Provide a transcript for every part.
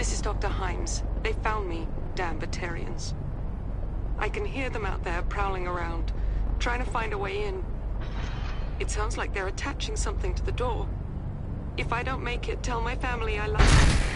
This is Dr. Himes. They found me, damn Batarians. I can hear them out there prowling around, trying to find a way in. It sounds like they're attaching something to the door. If I don't make it, tell my family I love them.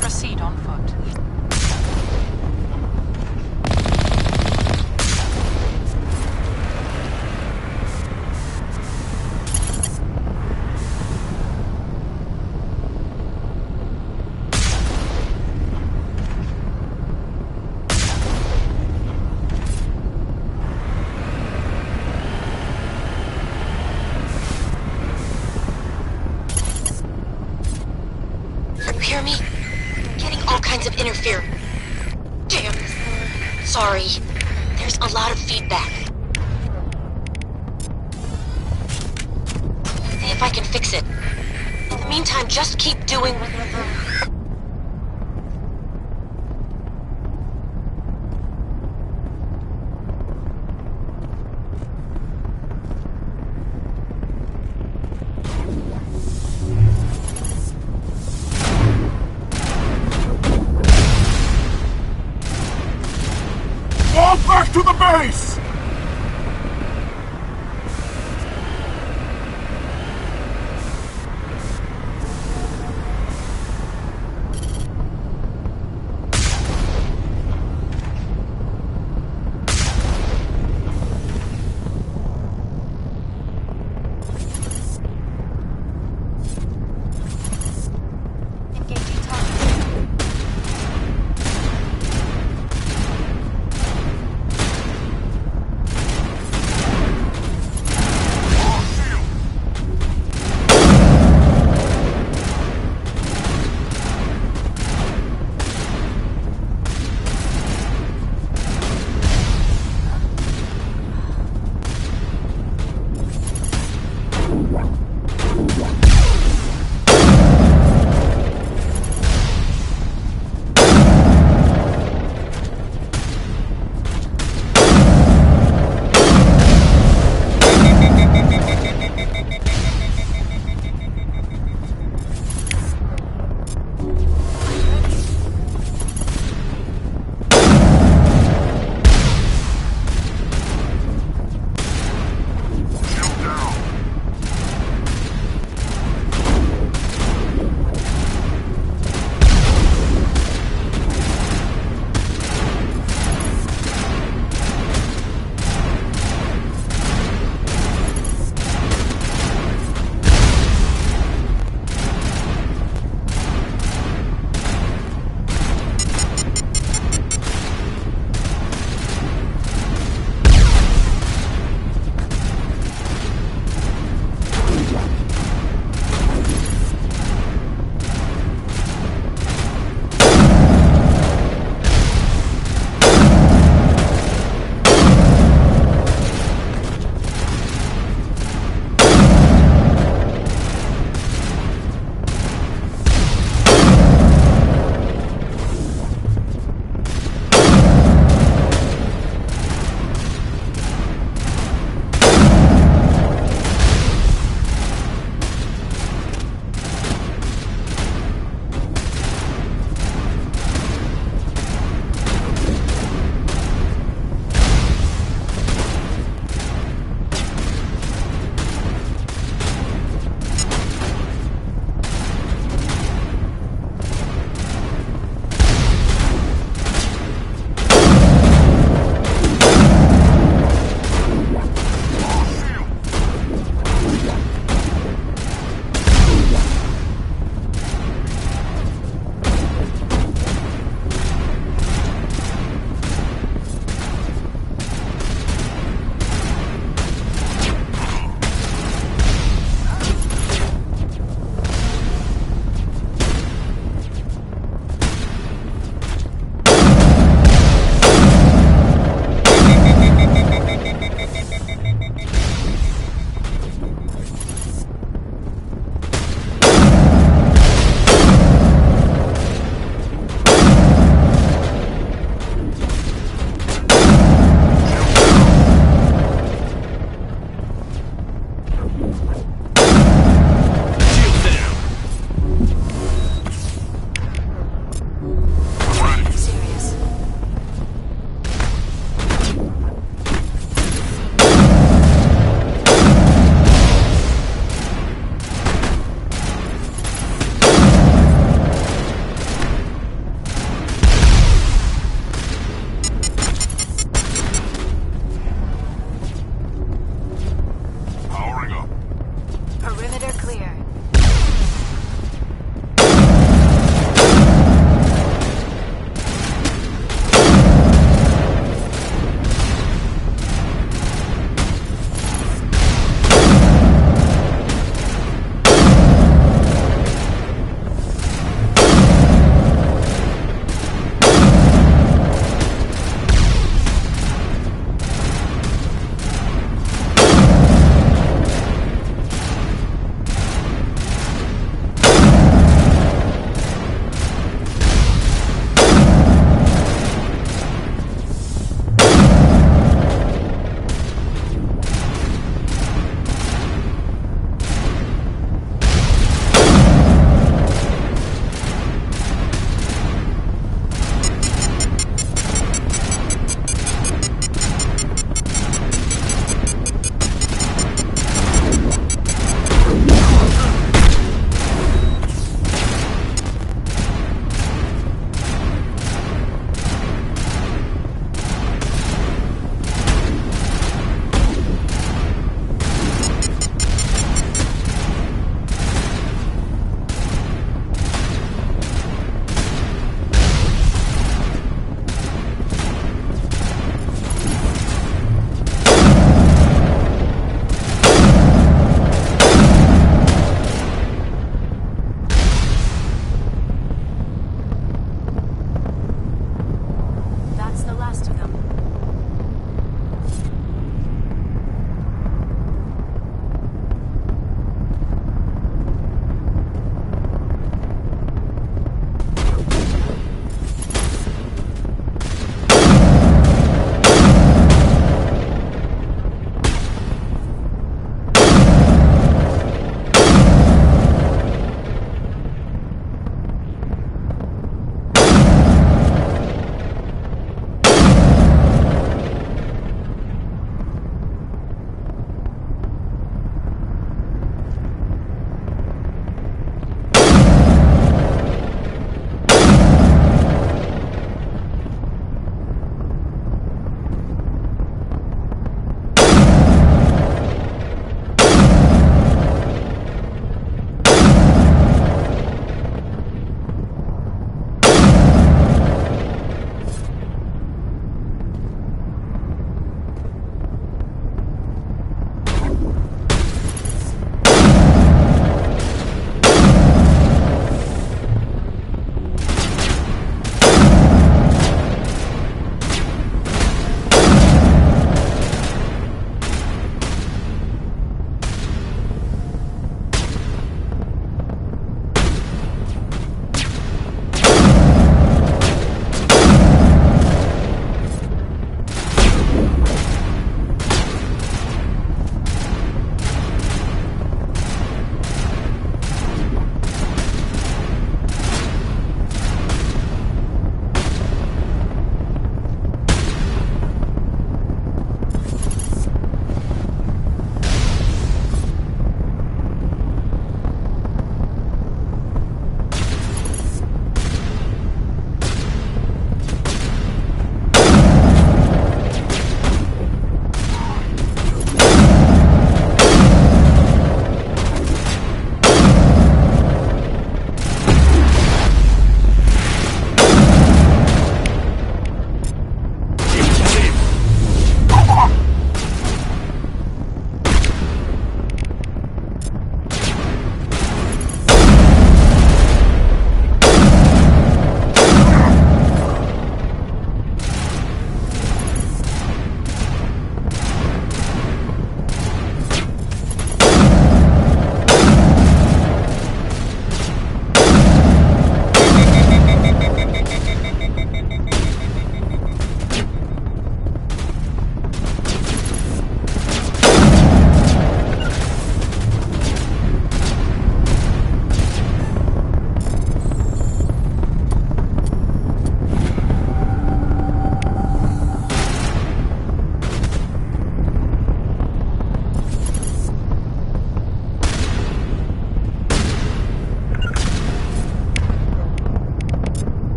Proceed on foot. You hear me? Getting all kinds of interference. Damn. Sorry. There's a lot of feedback. See if I can fix it. In the meantime, just keep doing whatever. Fall back to the base! Engaging target. We're clear.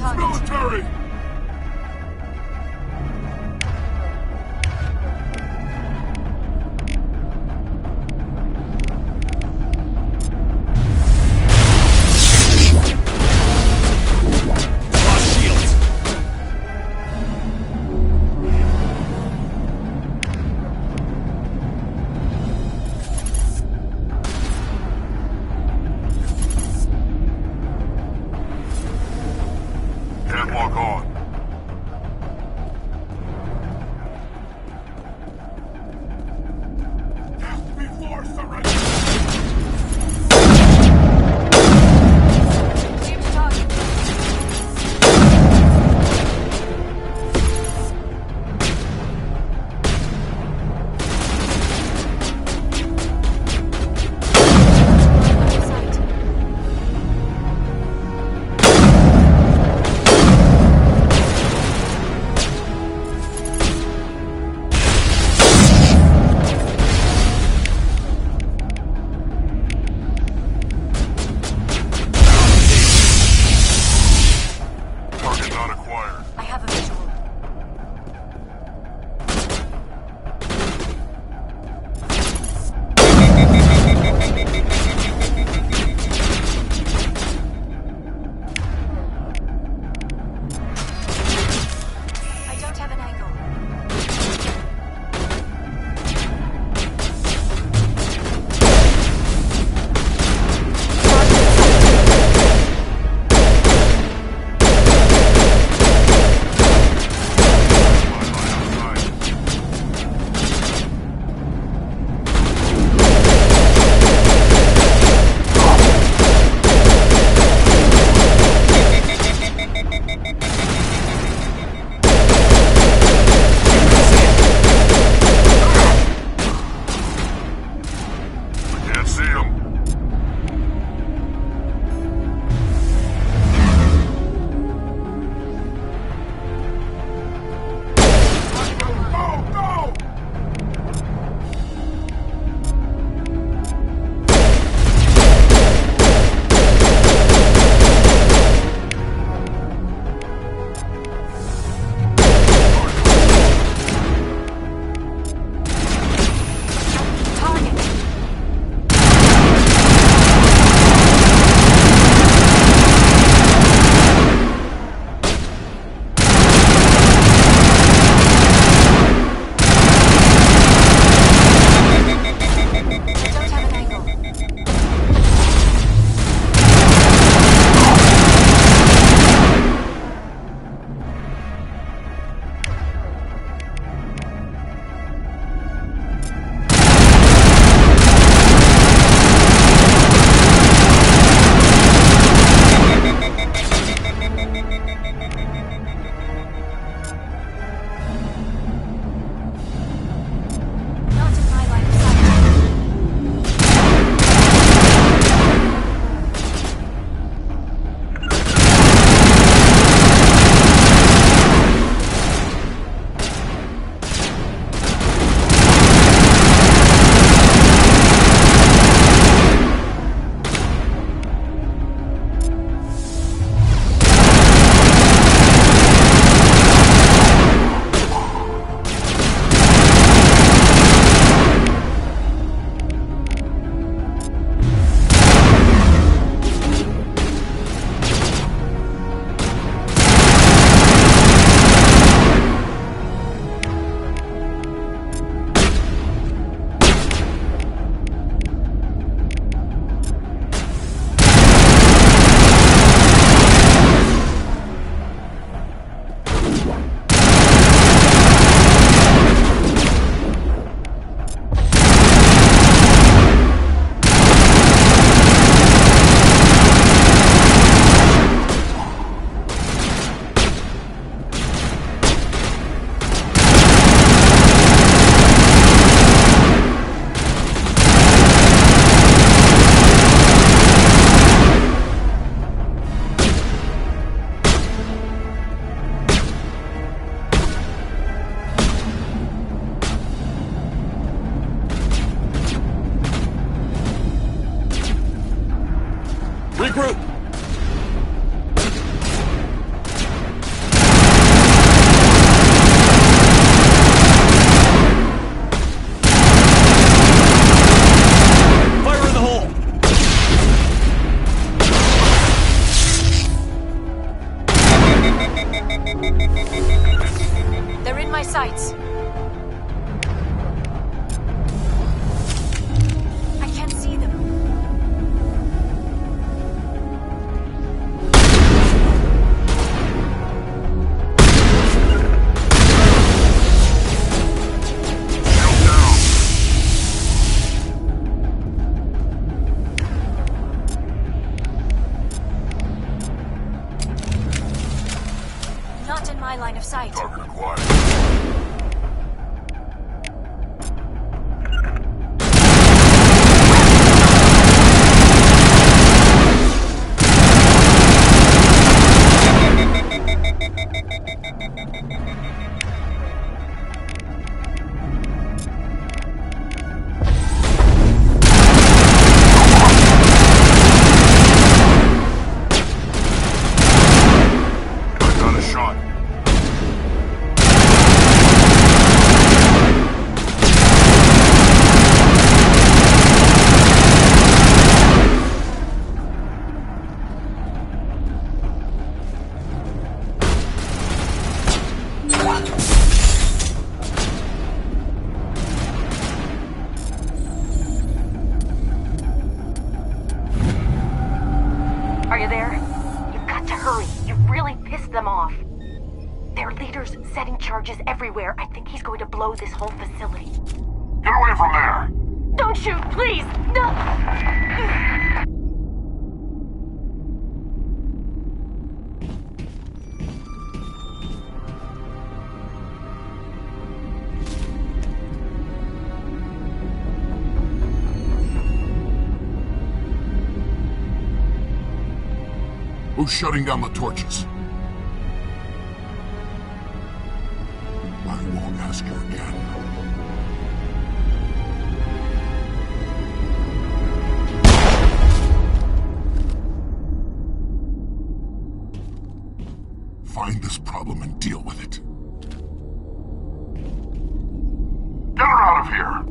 It's military! Lost shields. Can't walk on. sights. I can't see them. Not in my line of sight. Target acquired. I got a shot. Are you there? You've got to hurry. You've really pissed them off. Their leader's setting charges everywhere. I think he's going to blow this whole facility. Get away from there! Don't shoot, please! No! Who's shutting down the torches? I won't ask you again. Find this problem and deal with it. Get her out of here!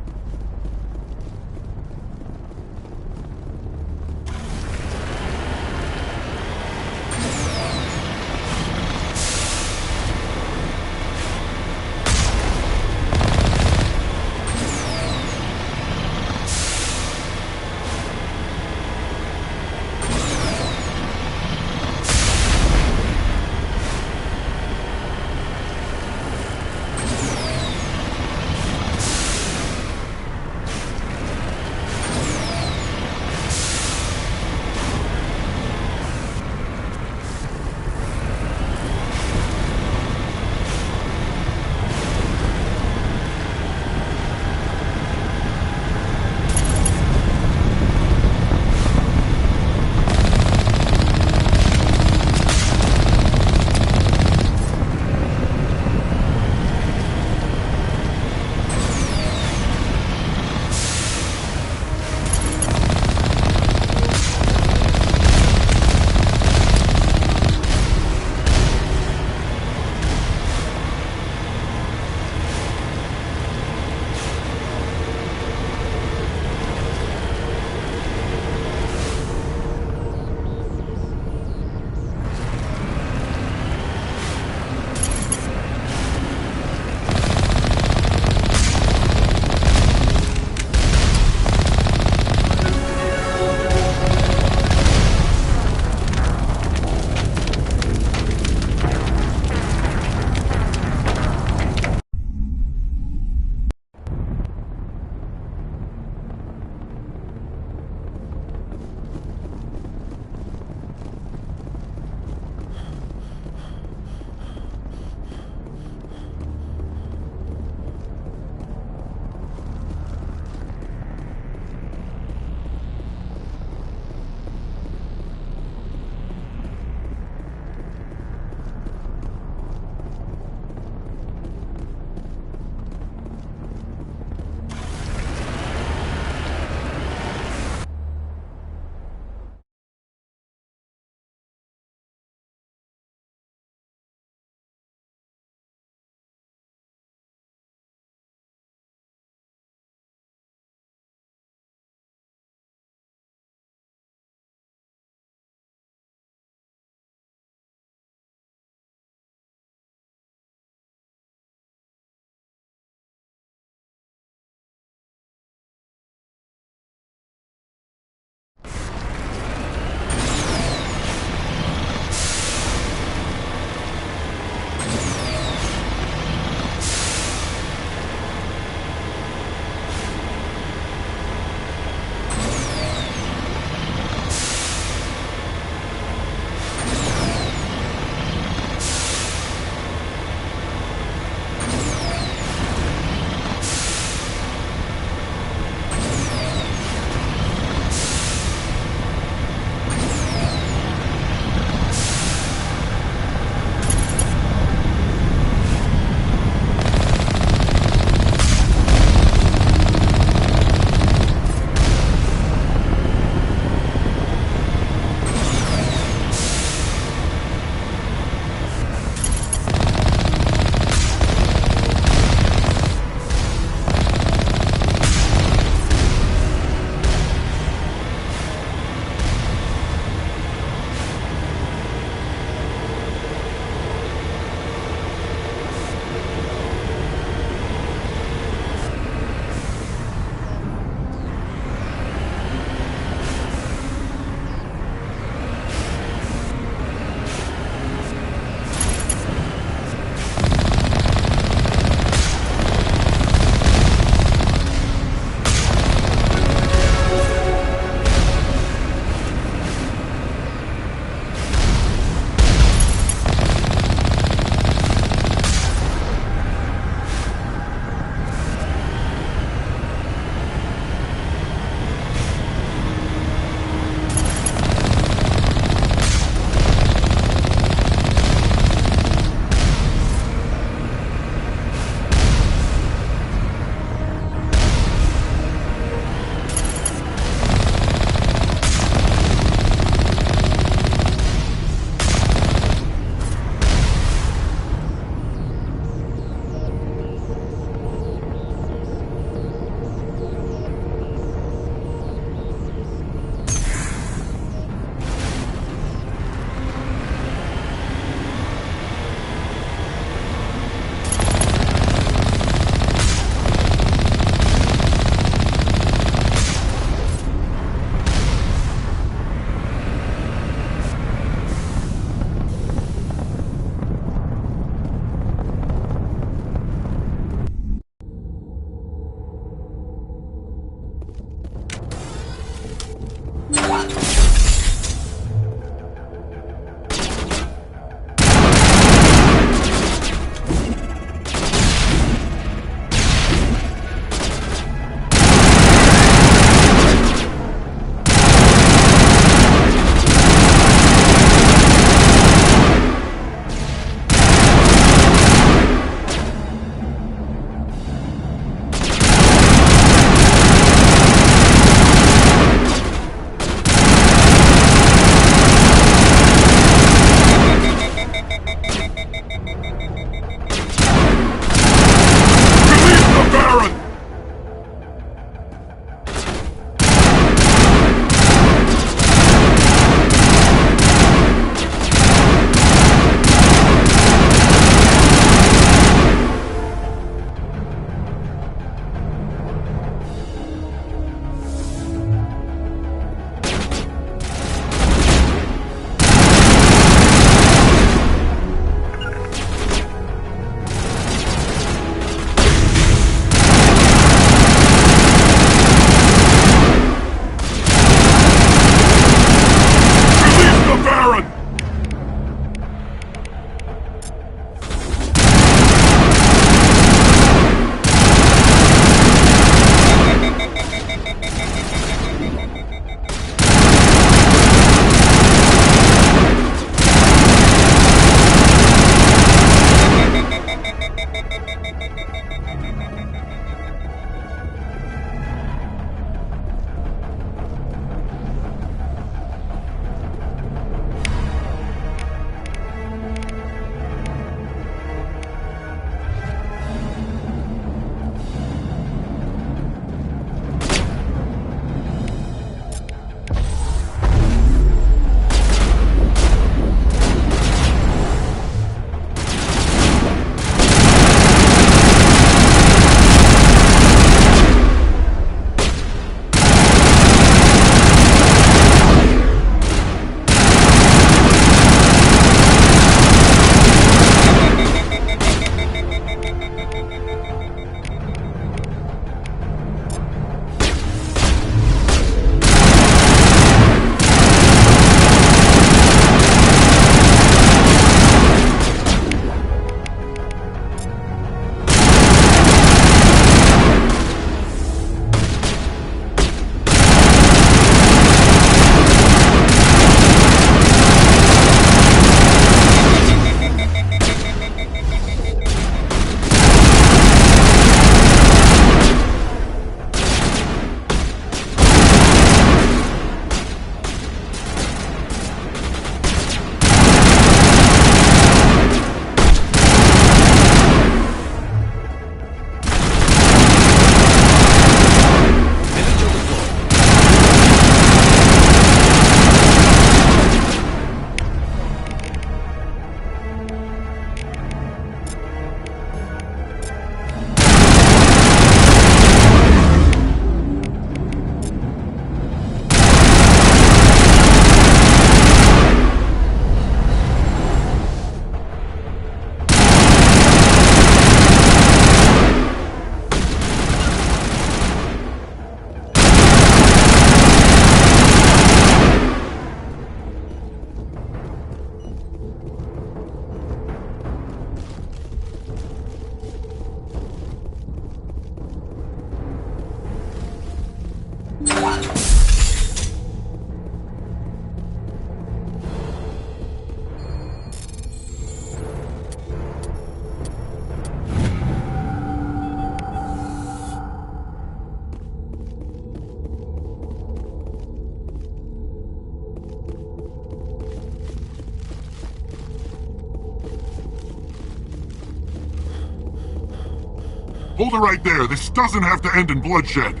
Hold it right there. This doesn't have to end in bloodshed.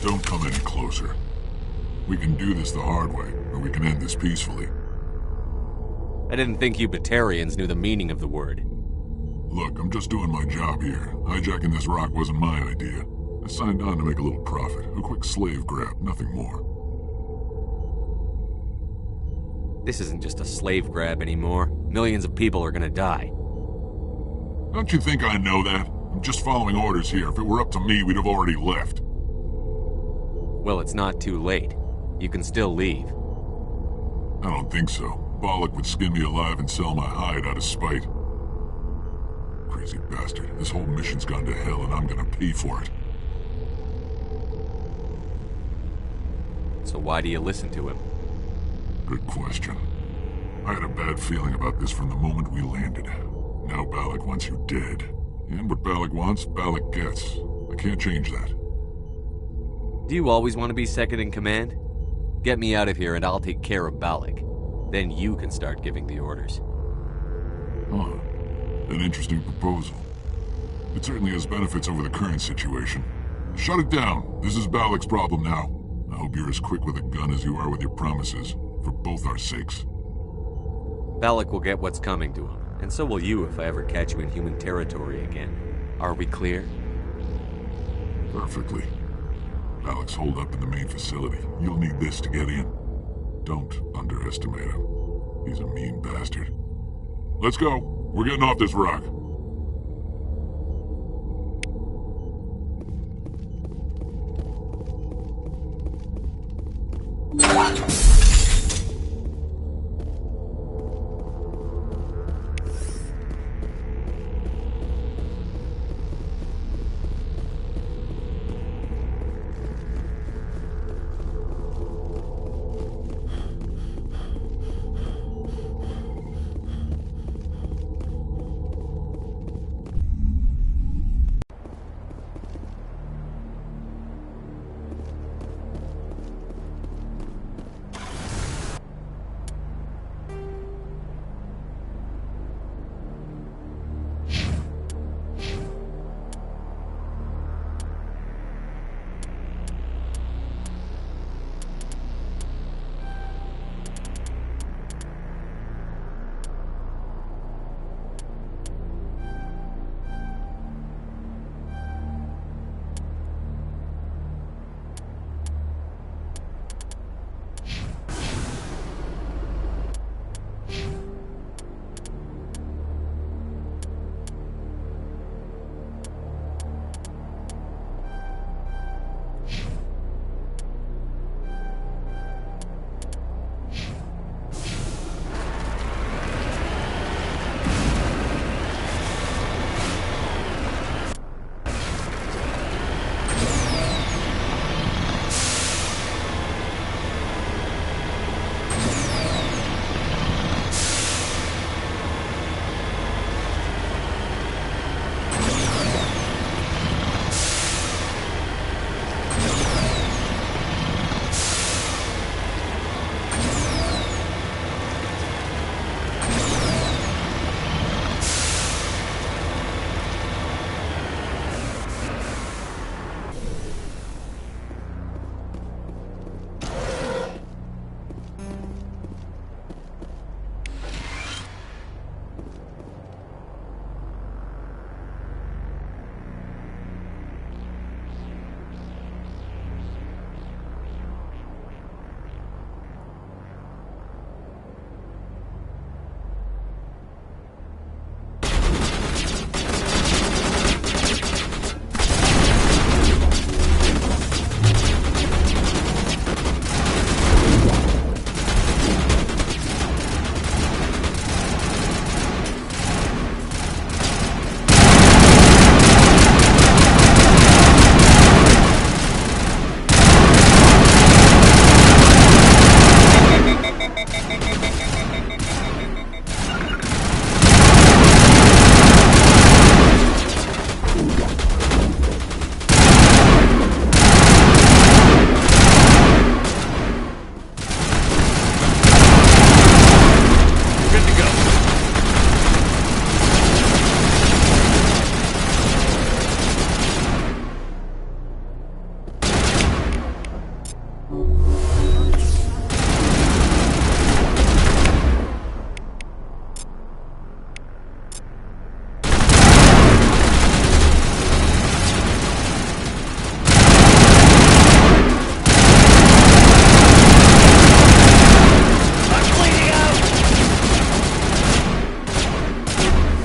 Don't come any closer. We can do this the hard way, or we can end this peacefully. I didn't think you Batarians knew the meaning of the word. Look, I'm just doing my job here. Hijacking this rock wasn't my idea. I signed on to make a little profit. A quick slave grab, nothing more. This isn't just a slave grab anymore. Millions of people are gonna die. Don't you think I know that? I'm just following orders here. If it were up to me, we'd have already left. Well, it's not too late. You can still leave. I don't think so. Balak would skin me alive and sell my hide out of spite. Crazy bastard. This whole mission's gone to hell and I'm gonna pay for it. So why do you listen to him? Good question. I had a bad feeling about this from the moment we landed. Now Balak wants you dead. And what Balak wants, Balak gets. I can't change that. Do you always want to be second in command? Get me out of here and I'll take care of Balak. Then you can start giving the orders. Huh. An interesting proposal. It certainly has benefits over the current situation. Shut it down. This is Balak's problem now. I hope you're as quick with a gun as you are with your promises. For both our sakes. Balak will get what's coming to him. And so will you if I ever catch you in human territory again. Are we clear? Perfectly. Balak's holed up in the main facility. You'll need this to get in. Don't underestimate him. He's a mean bastard. Let's go. We're getting off this rock.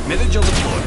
Mid-Vigil deployed.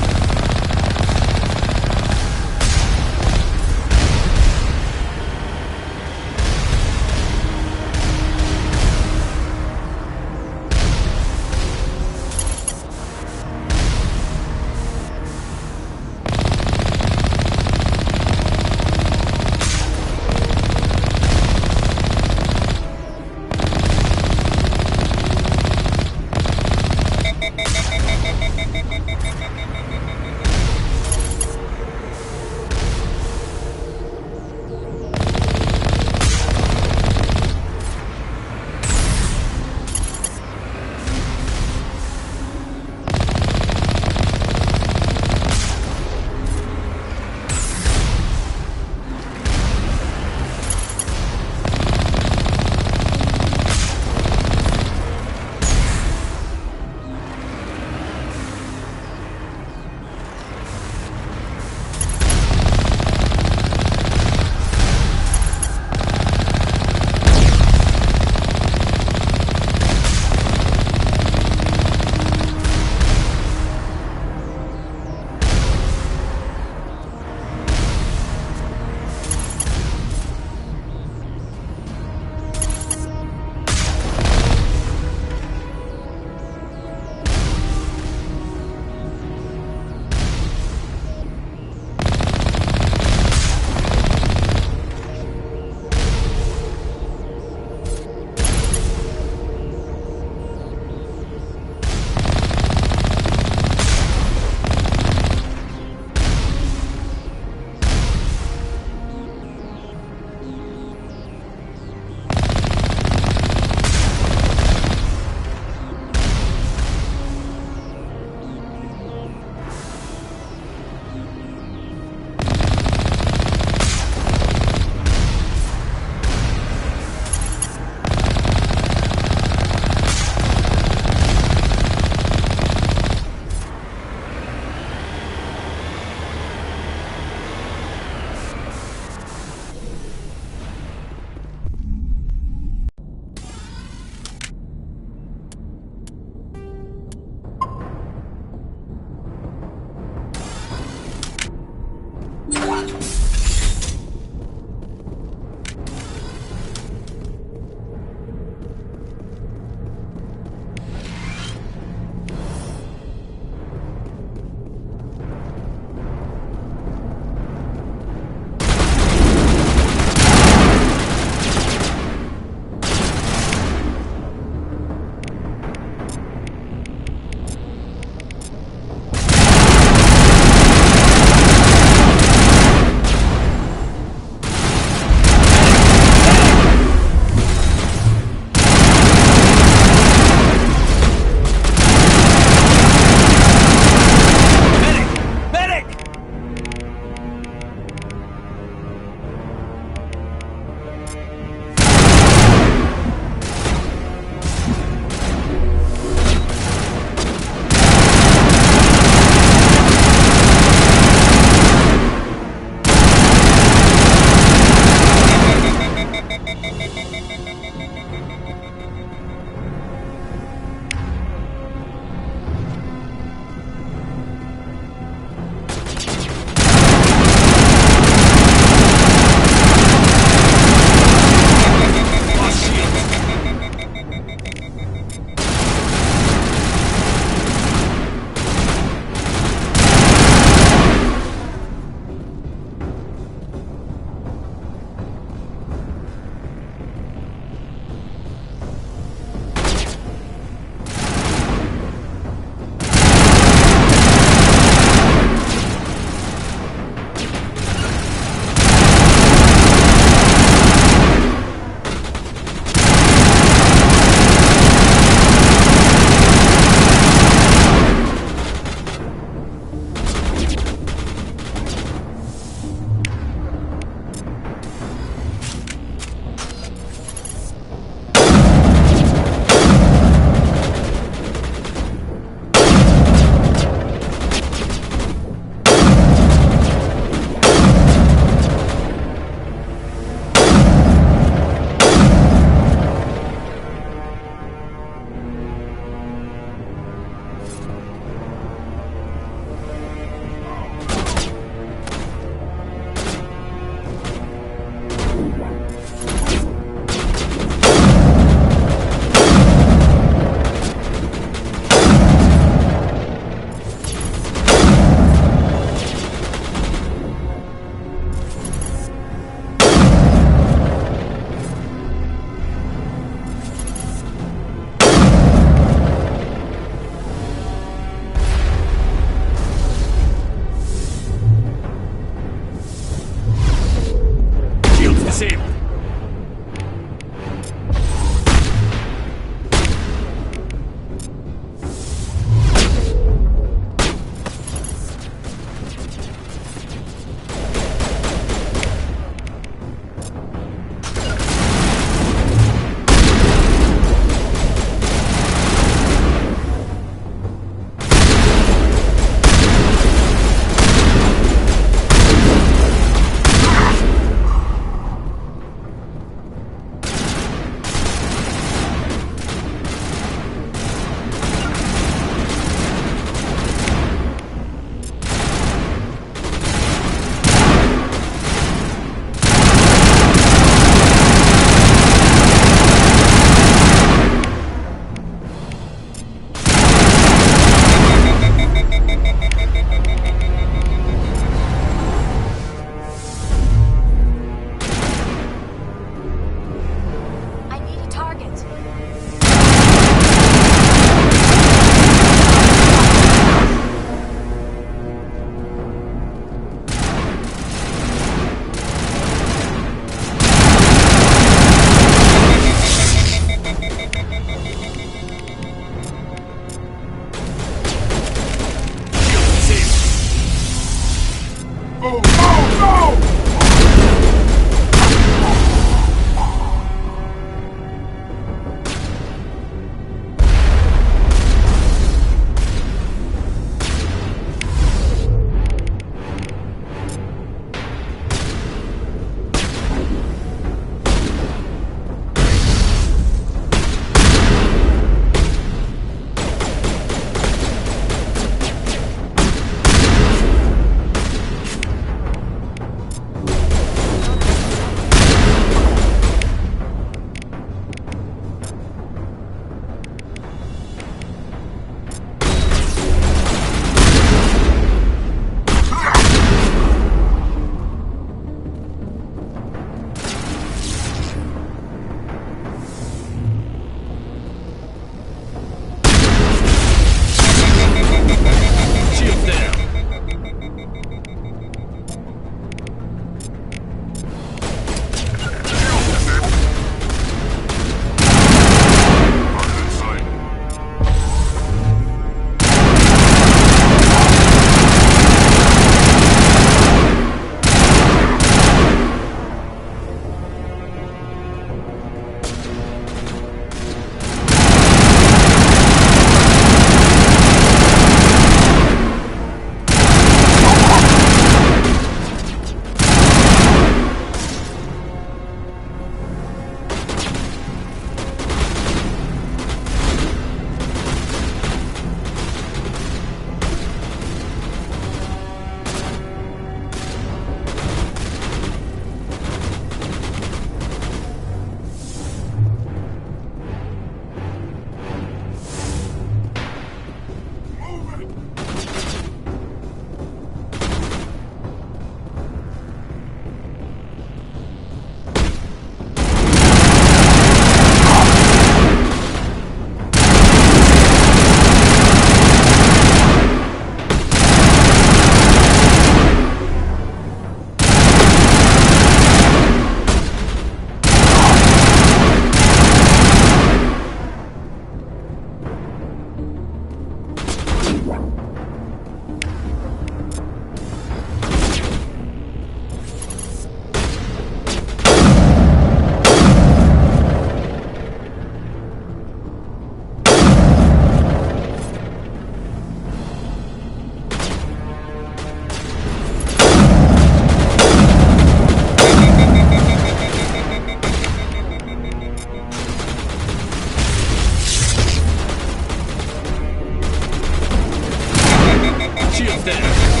Right there.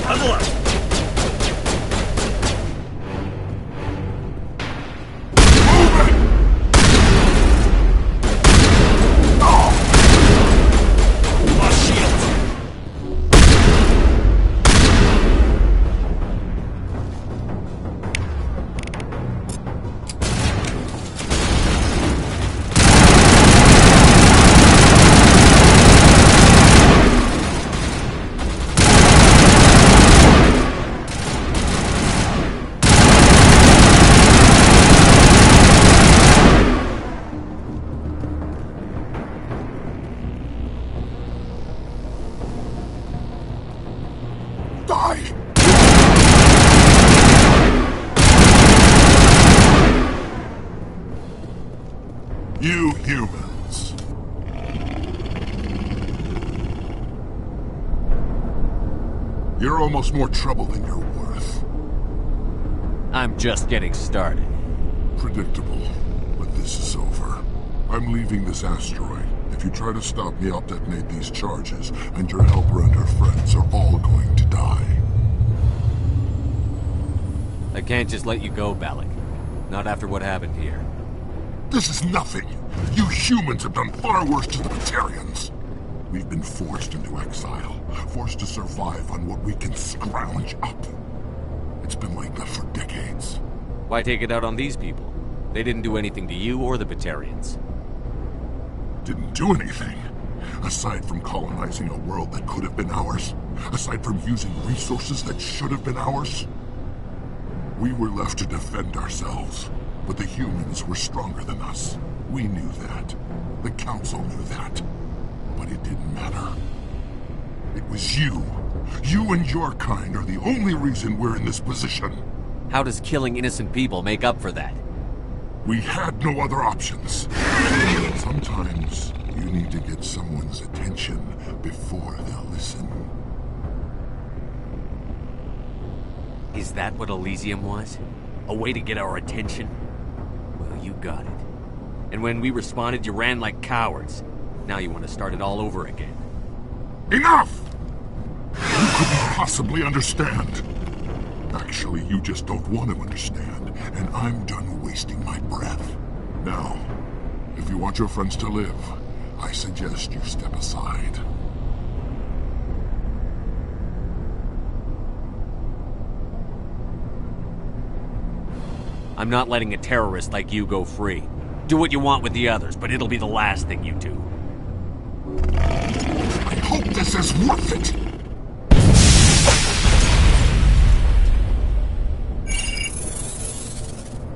Huddle up. Lost shields. Die! You humans. You're almost more trouble than you're worth. I'm just getting started. Predictable, but this is over. I'm leaving this asteroid. If you try to stop me, I'll detonate these charges, and your helper and her friends are all going to die. I can't just let you go, Balak. Not after what happened here. This is nothing. You humans have done far worse to the Batarians. We've been forced into exile, forced to survive on what we can scrounge up. It's been like that for decades. Why take it out on these people? They didn't do anything to you or the Batarians. Didn't do anything. Aside from colonizing a world that could have been ours. Aside from using resources that should have been ours. We were left to defend ourselves. But the humans were stronger than us. We knew that. The Council knew that. But it didn't matter. It was you. You and your kind are the only reason we're in this position. How does killing innocent people make up for that? We had no other options. Sometimes you need to get someone's attention before they'll listen. Is that what Elysium was? A way to get our attention? Well, you got it. And when we responded, you ran like cowards. Now you want to start it all over again. Enough! You couldn't possibly understand. Actually, you just don't want to understand, and I'm done wasting my breath. Now, if you want your friends to live, I suggest you step aside. I'm not letting a terrorist like you go free. Do what you want with the others, but it'll be the last thing you do. I hope this is worth it!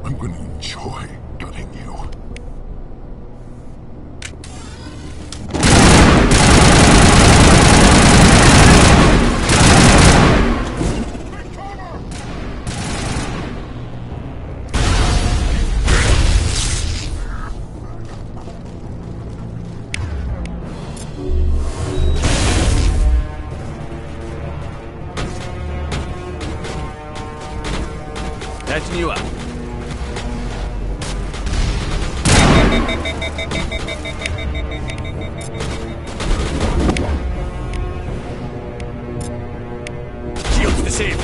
I'm gonna enjoy gutting you. Patching you up. Shields disabled.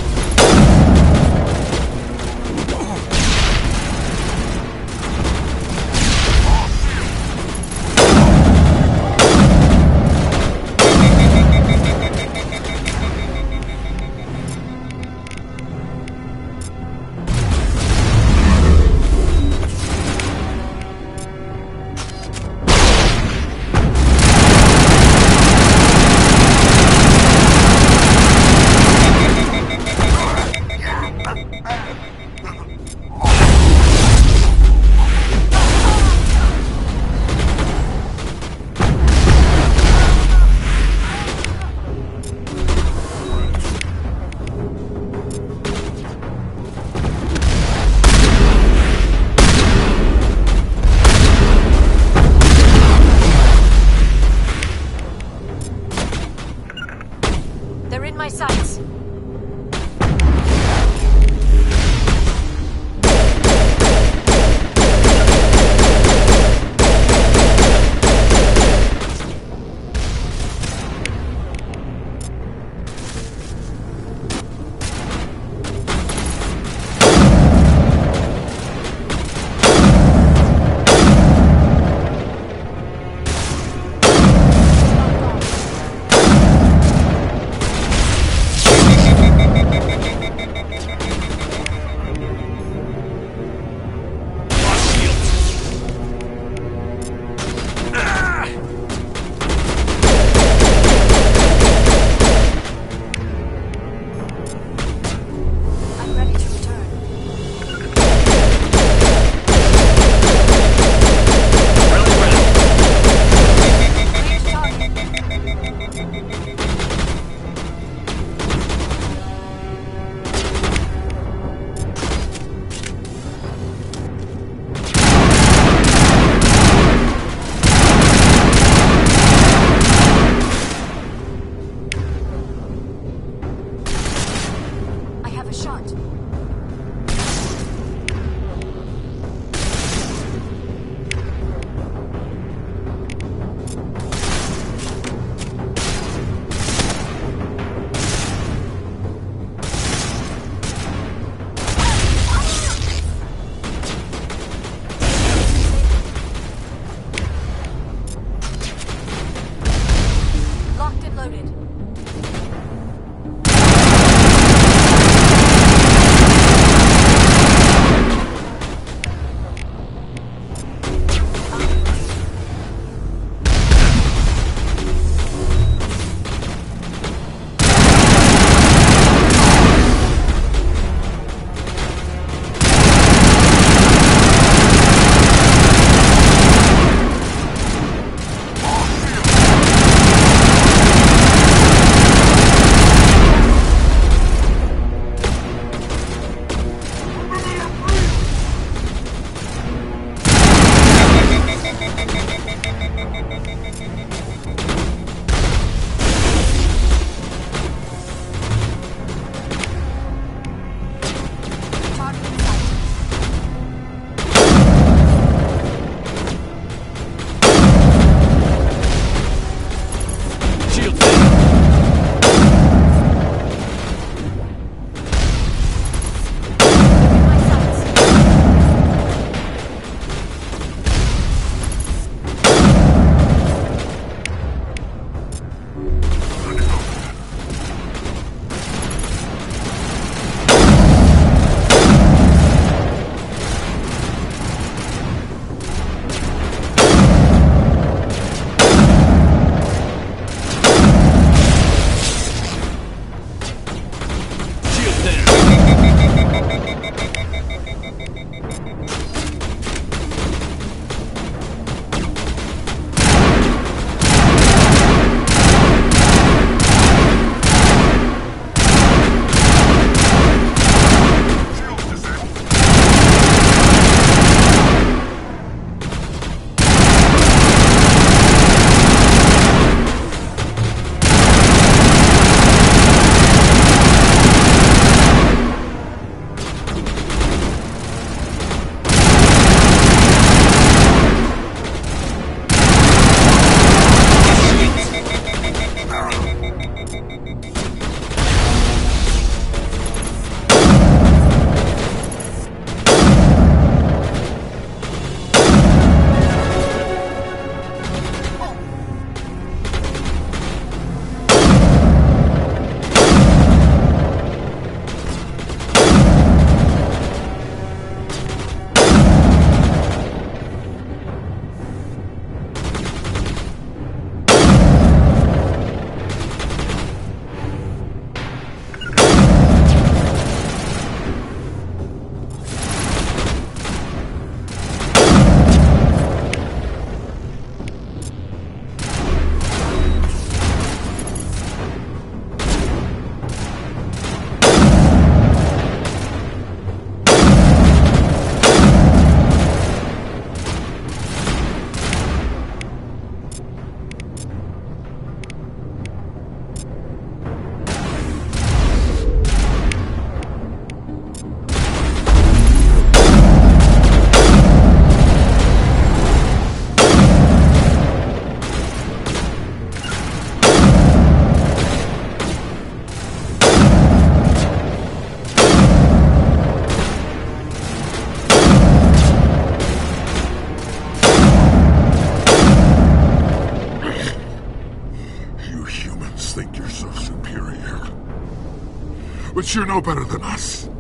But you're no better than us.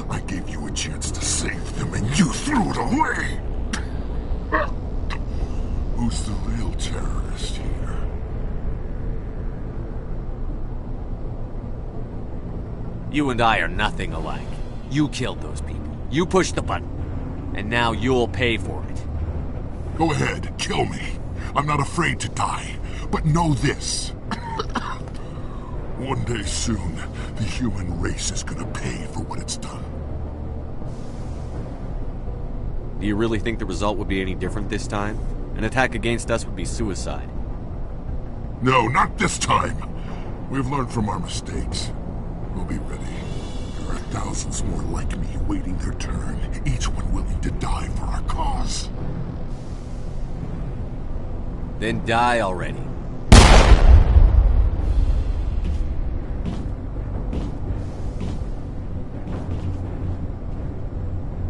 I gave you a chance to save them, and you threw it away! Who's the real terrorist here? You and I are nothing alike. You killed those people. You pushed the button. And now you'll pay for it. Go ahead, kill me. I'm not afraid to die. But know this. One day soon, the human race is gonna pay for what it's done. Do you really think the result would be any different this time? An attack against us would be suicide. No, not this time. We've learned from our mistakes. We'll be ready. There are thousands more like me waiting their turn, each one willing to die for our cause. Then die already.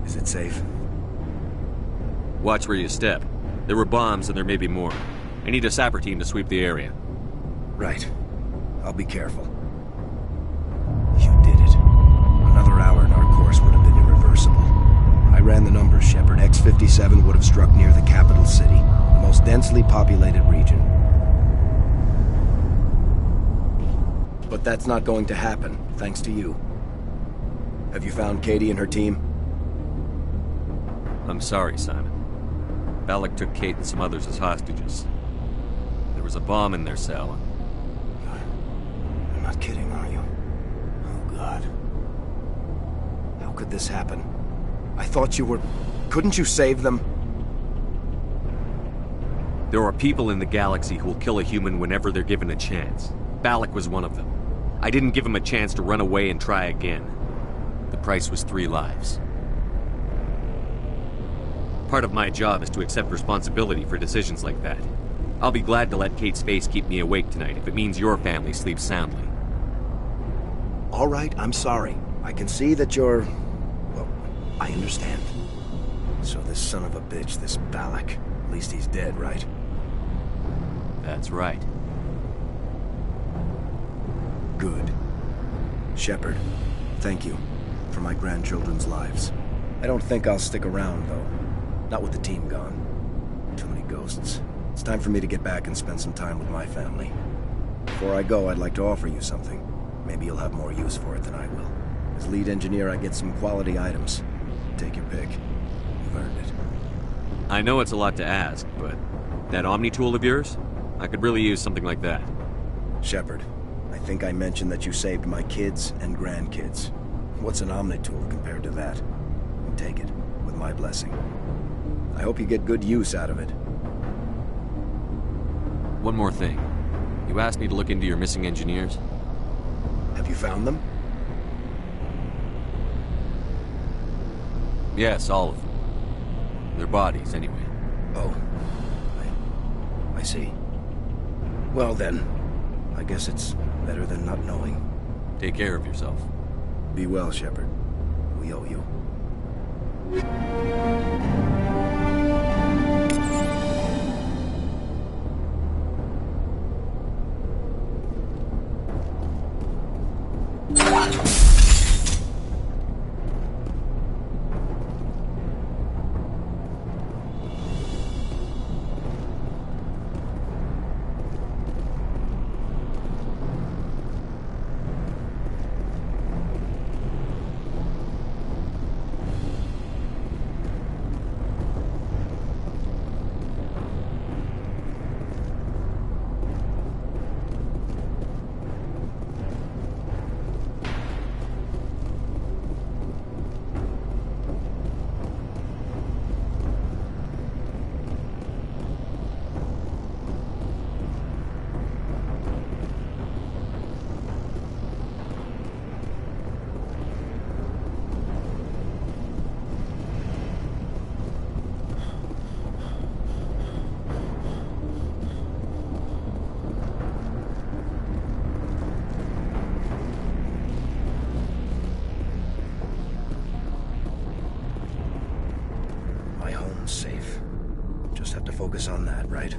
Is it safe? Watch where you step. There were bombs and there may be more. I need a sapper team to sweep the area. Right. I'll be careful. You did it. Another hour and our course would have been irreversible. I ran the numbers, Shepard. X-57 would have struck near the capital city, the most densely populated region. But that's not going to happen, thanks to you. Have you found Katie and her team? I'm sorry, Simon. Balak took Kate and some others as hostages. There was a bomb in their cell. You're not kidding, are you? Oh, God. How could this happen? I thought you were... Couldn't you save them? There are people in the galaxy who will kill a human whenever they're given a chance. Balak was one of them. I didn't give him a chance to run away and try again. The price was 3 lives. Part of my job is to accept responsibility for decisions like that. I'll be glad to let Kate's face keep me awake tonight if it means your family sleeps soundly. All right, I'm sorry. I can see that you're... Well, I understand. So this son of a bitch, this Balak, at least he's dead, right? That's right. Good. Shepard, thank you for my grandchildren's lives. I don't think I'll stick around, though. Not with the team gone. Too many ghosts. It's time for me to get back and spend some time with my family. Before I go, I'd like to offer you something. Maybe you'll have more use for it than I will. As lead engineer, I get some quality items. Take your pick. You've earned it. I know it's a lot to ask, but that Omni tool of yours? I could really use something like that. Shepard, I think I mentioned that you saved my kids and grandkids. What's an Omni tool compared to that? Take it, with my blessing. I hope you get good use out of it. One more thing. You asked me to look into your missing engineers? Have you found them? Yes, all of them. Their bodies, anyway. Oh. I see. Well then, I guess it's better than not knowing. Take care of yourself. Be well, Shepard. We owe you. Safe. Just have to focus on that, right?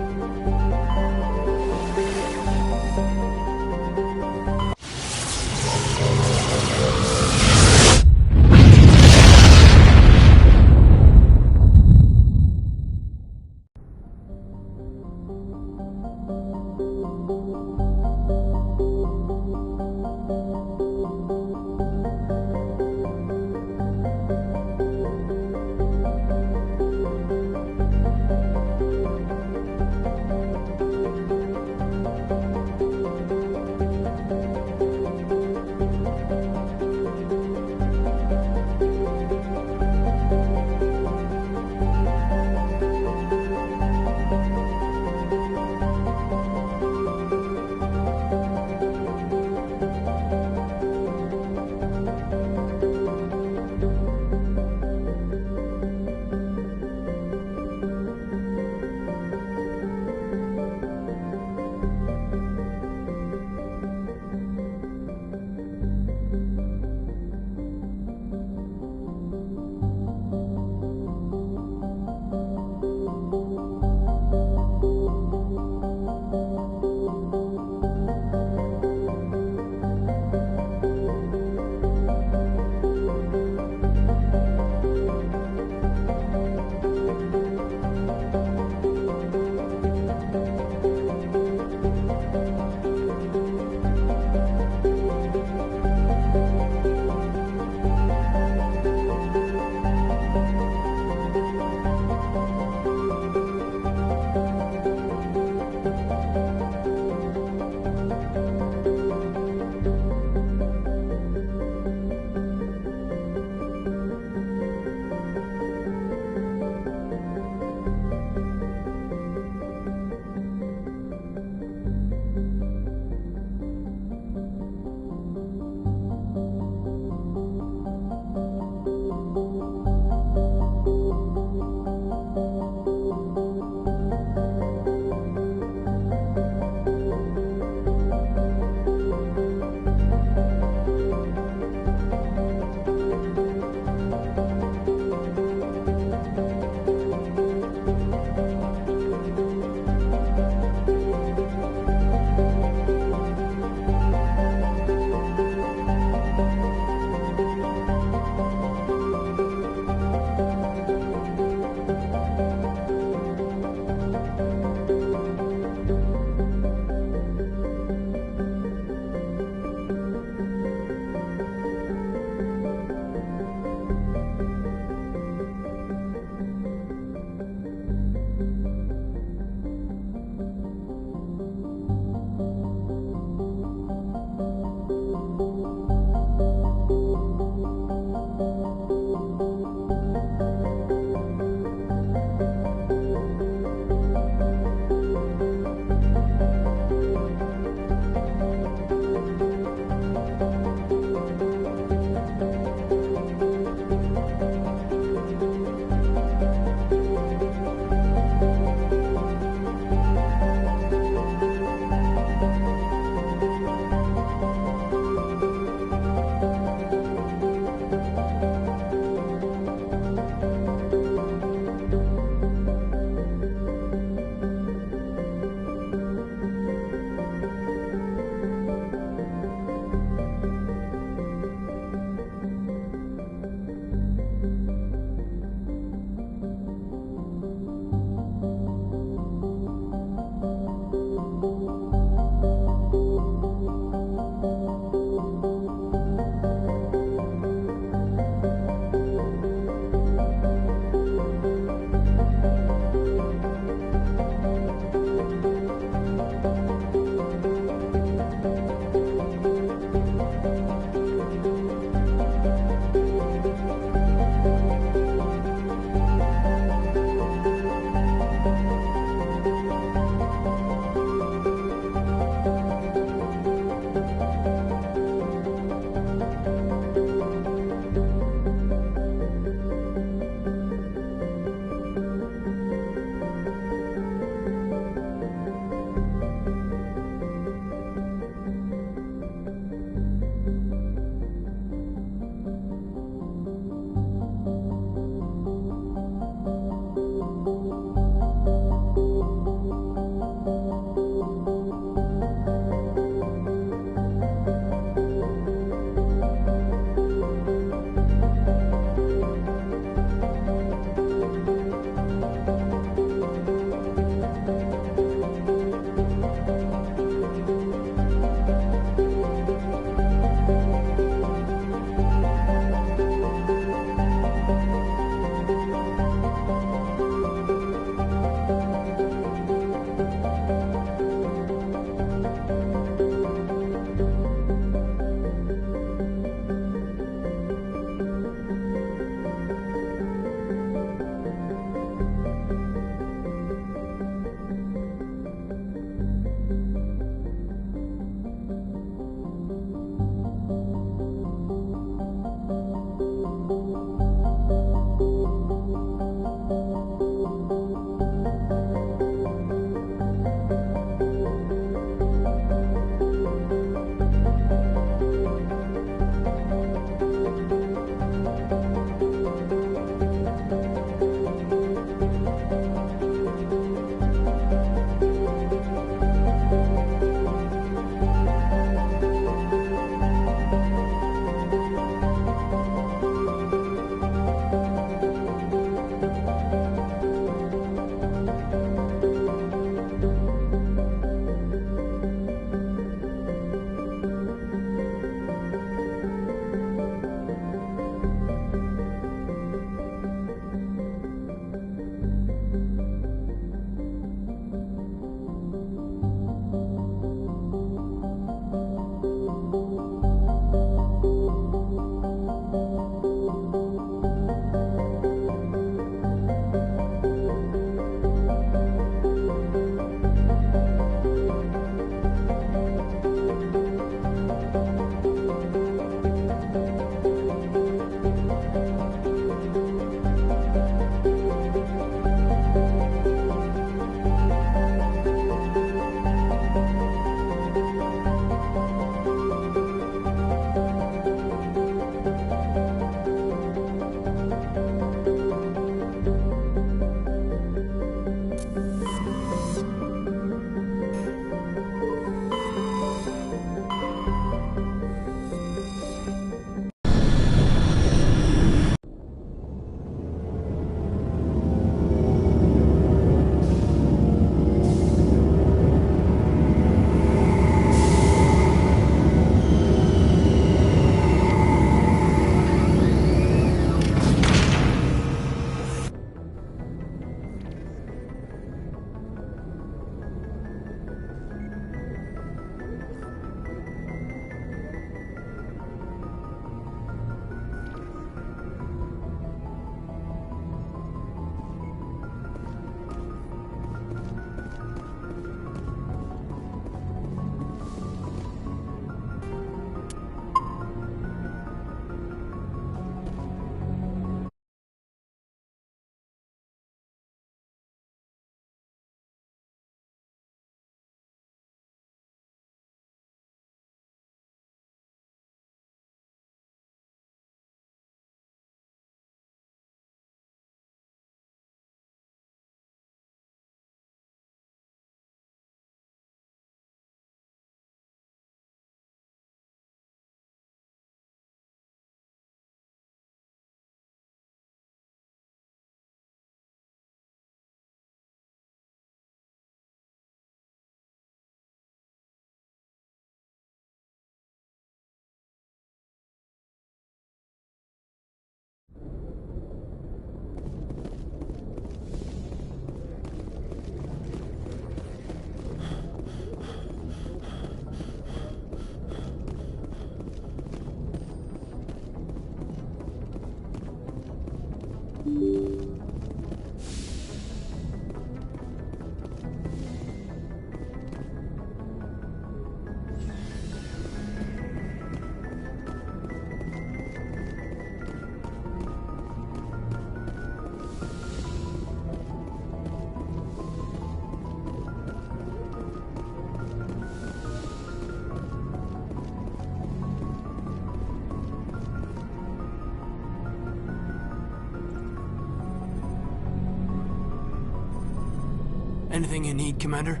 Anything you need, Commander?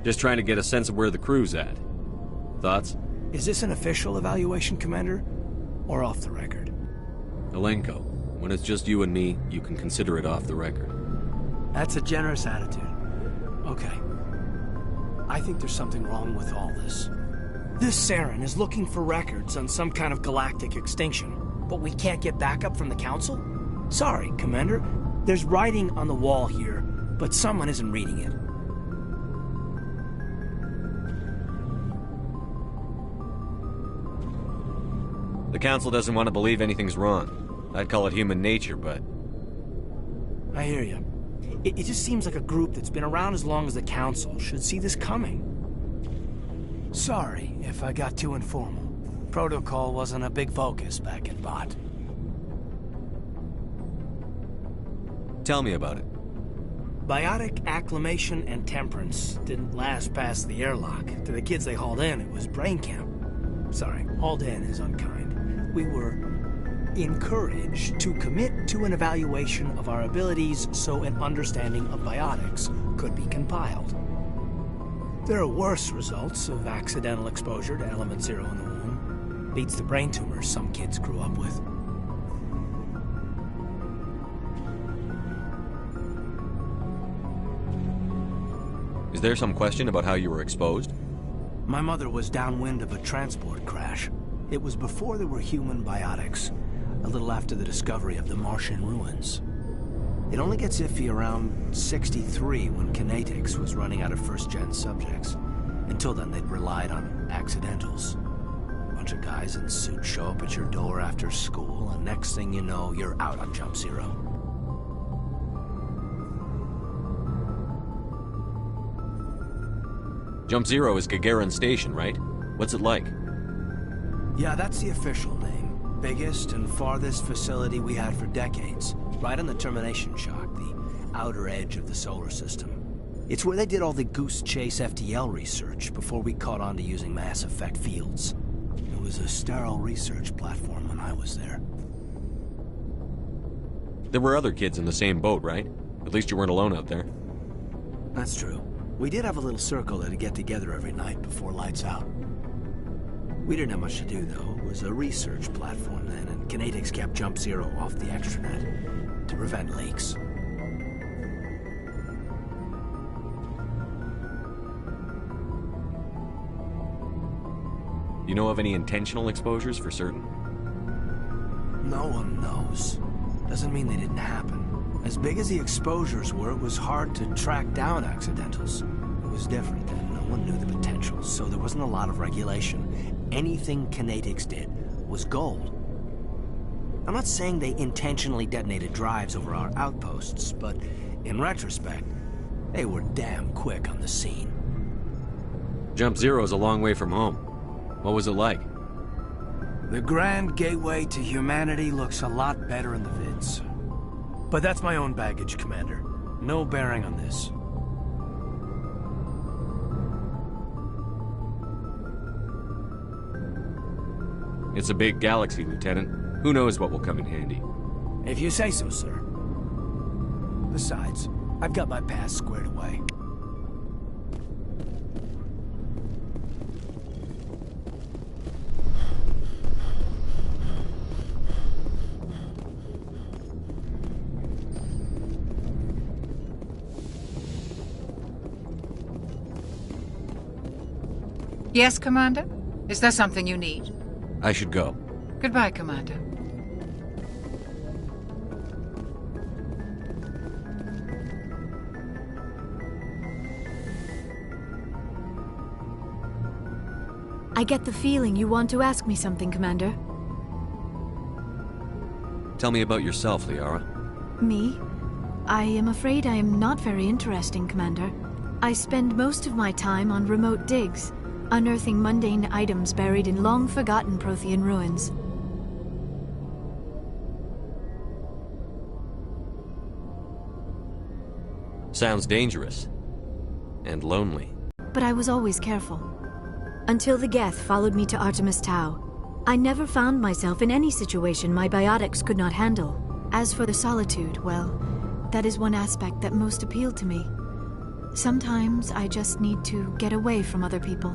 Just trying to get a sense of where the crew's at. Thoughts? Is this an official evaluation, Commander? Or off the record? Alenko, when it's just you and me, you can consider it off the record. That's a generous attitude. Okay. I think there's something wrong with all this. This Saren is looking for records on some kind of galactic extinction, but we can't get backup from the Council? Sorry, Commander. There's writing on the wall here, but someone isn't reading it. The Council doesn't want to believe anything's wrong. I'd call it human nature, but... I hear you. It just seems like a group that's been around as long as the Council should see this coming. Sorry if I got too informal. Protocol wasn't a big focus back in Bot. Tell me about it. Biotic acclimation and temperance didn't last past the airlock. To the kids they hauled in, it was brain camp. Sorry, hauled in is unkind. We were encouraged to commit to an evaluation of our abilities so an understanding of biotics could be compiled. There are worse results of accidental exposure to Element Zero in the womb. Beats the brain tumors some kids grew up with. Is there some question about how you were exposed? My mother was downwind of a transport crash. It was before there were human biotics, a little after the discovery of the Martian ruins. It only gets iffy around 63 when Kinetics was running out of first-gen subjects. Until then, they'd relied on accidentals. A bunch of guys in suits show up at your door after school, and next thing you know, you're out on Jump Zero. Jump Zero is Gagarin Station, right? What's it like? Yeah, that's the official name. Biggest and farthest facility we had for decades. Right on the termination shock, the outer edge of the solar system. It's where they did all the Goose Chase FTL research before we caught on to using mass effect fields. It was a sterile research platform when I was there. There were other kids in the same boat, right? At least you weren't alone out there. That's true. We did have a little circle that'd get together every night before lights out. We didn't have much to do, though. It was a research platform then, and Kinetics kept Jump Zero off the extranet to prevent leaks. You know of any intentional exposures for certain? No one knows. Doesn't mean they didn't happen. As big as the exposures were, it was hard to track down accidentals. It was different then. No one knew the potential, so there wasn't a lot of regulation. Anything Kinetics did was gold. I'm not saying they intentionally detonated drives over our outposts, but in retrospect, they were damn quick on the scene. Jump Zero's a long way from home. What was it like? The grand gateway to humanity looks a lot better in the vids. But that's my own baggage, Commander. No bearing on this. It's a big galaxy, Lieutenant. Who knows what will come in handy? If you say so, sir. Besides, I've got my past squared away. Yes, Commander? Is there something you need? I should go. Goodbye, Commander. I get the feeling you want to ask me something, Commander. Tell me about yourself, Liara. Me? I am afraid I am not very interesting, Commander. I spend most of my time on remote digs, unearthing mundane items buried in long-forgotten Prothean ruins. Sounds dangerous. And lonely. But I was always careful. Until the Geth followed me to Artemis Tau. I never found myself in any situation my biotics could not handle. As for the solitude, well, that is one aspect that most appealed to me. Sometimes I just need to get away from other people.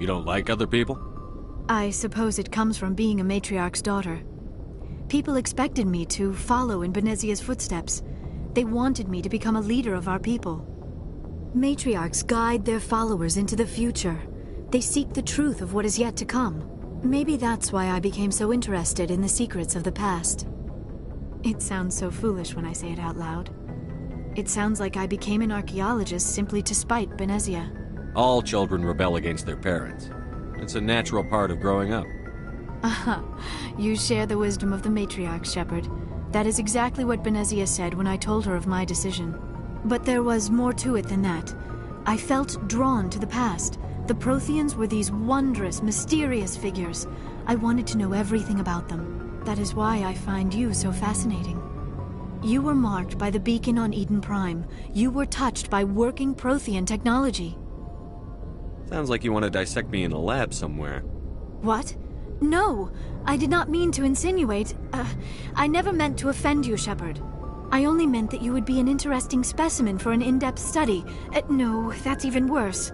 You don't like other people? I suppose it comes from being a matriarch's daughter. People expected me to follow in Benezia's footsteps. They wanted me to become a leader of our people. Matriarchs guide their followers into the future. They seek the truth of what is yet to come. Maybe that's why I became so interested in the secrets of the past. It sounds so foolish when I say it out loud. It sounds like I became an archaeologist simply to spite Benezia. All children rebel against their parents. It's a natural part of growing up. Aha, you share the wisdom of the matriarch, Shepard. That is exactly what Benezia said when I told her of my decision. But there was more to it than that. I felt drawn to the past. The Protheans were these wondrous, mysterious figures. I wanted to know everything about them. That is why I find you so fascinating. You were marked by the beacon on Eden Prime. You were touched by working Prothean technology. Sounds like you want to dissect me in a lab somewhere. What? No! I did not mean to insinuate. I never meant to offend you, Shepard. I only meant that you would be an interesting specimen for an in-depth study. No, that's even worse.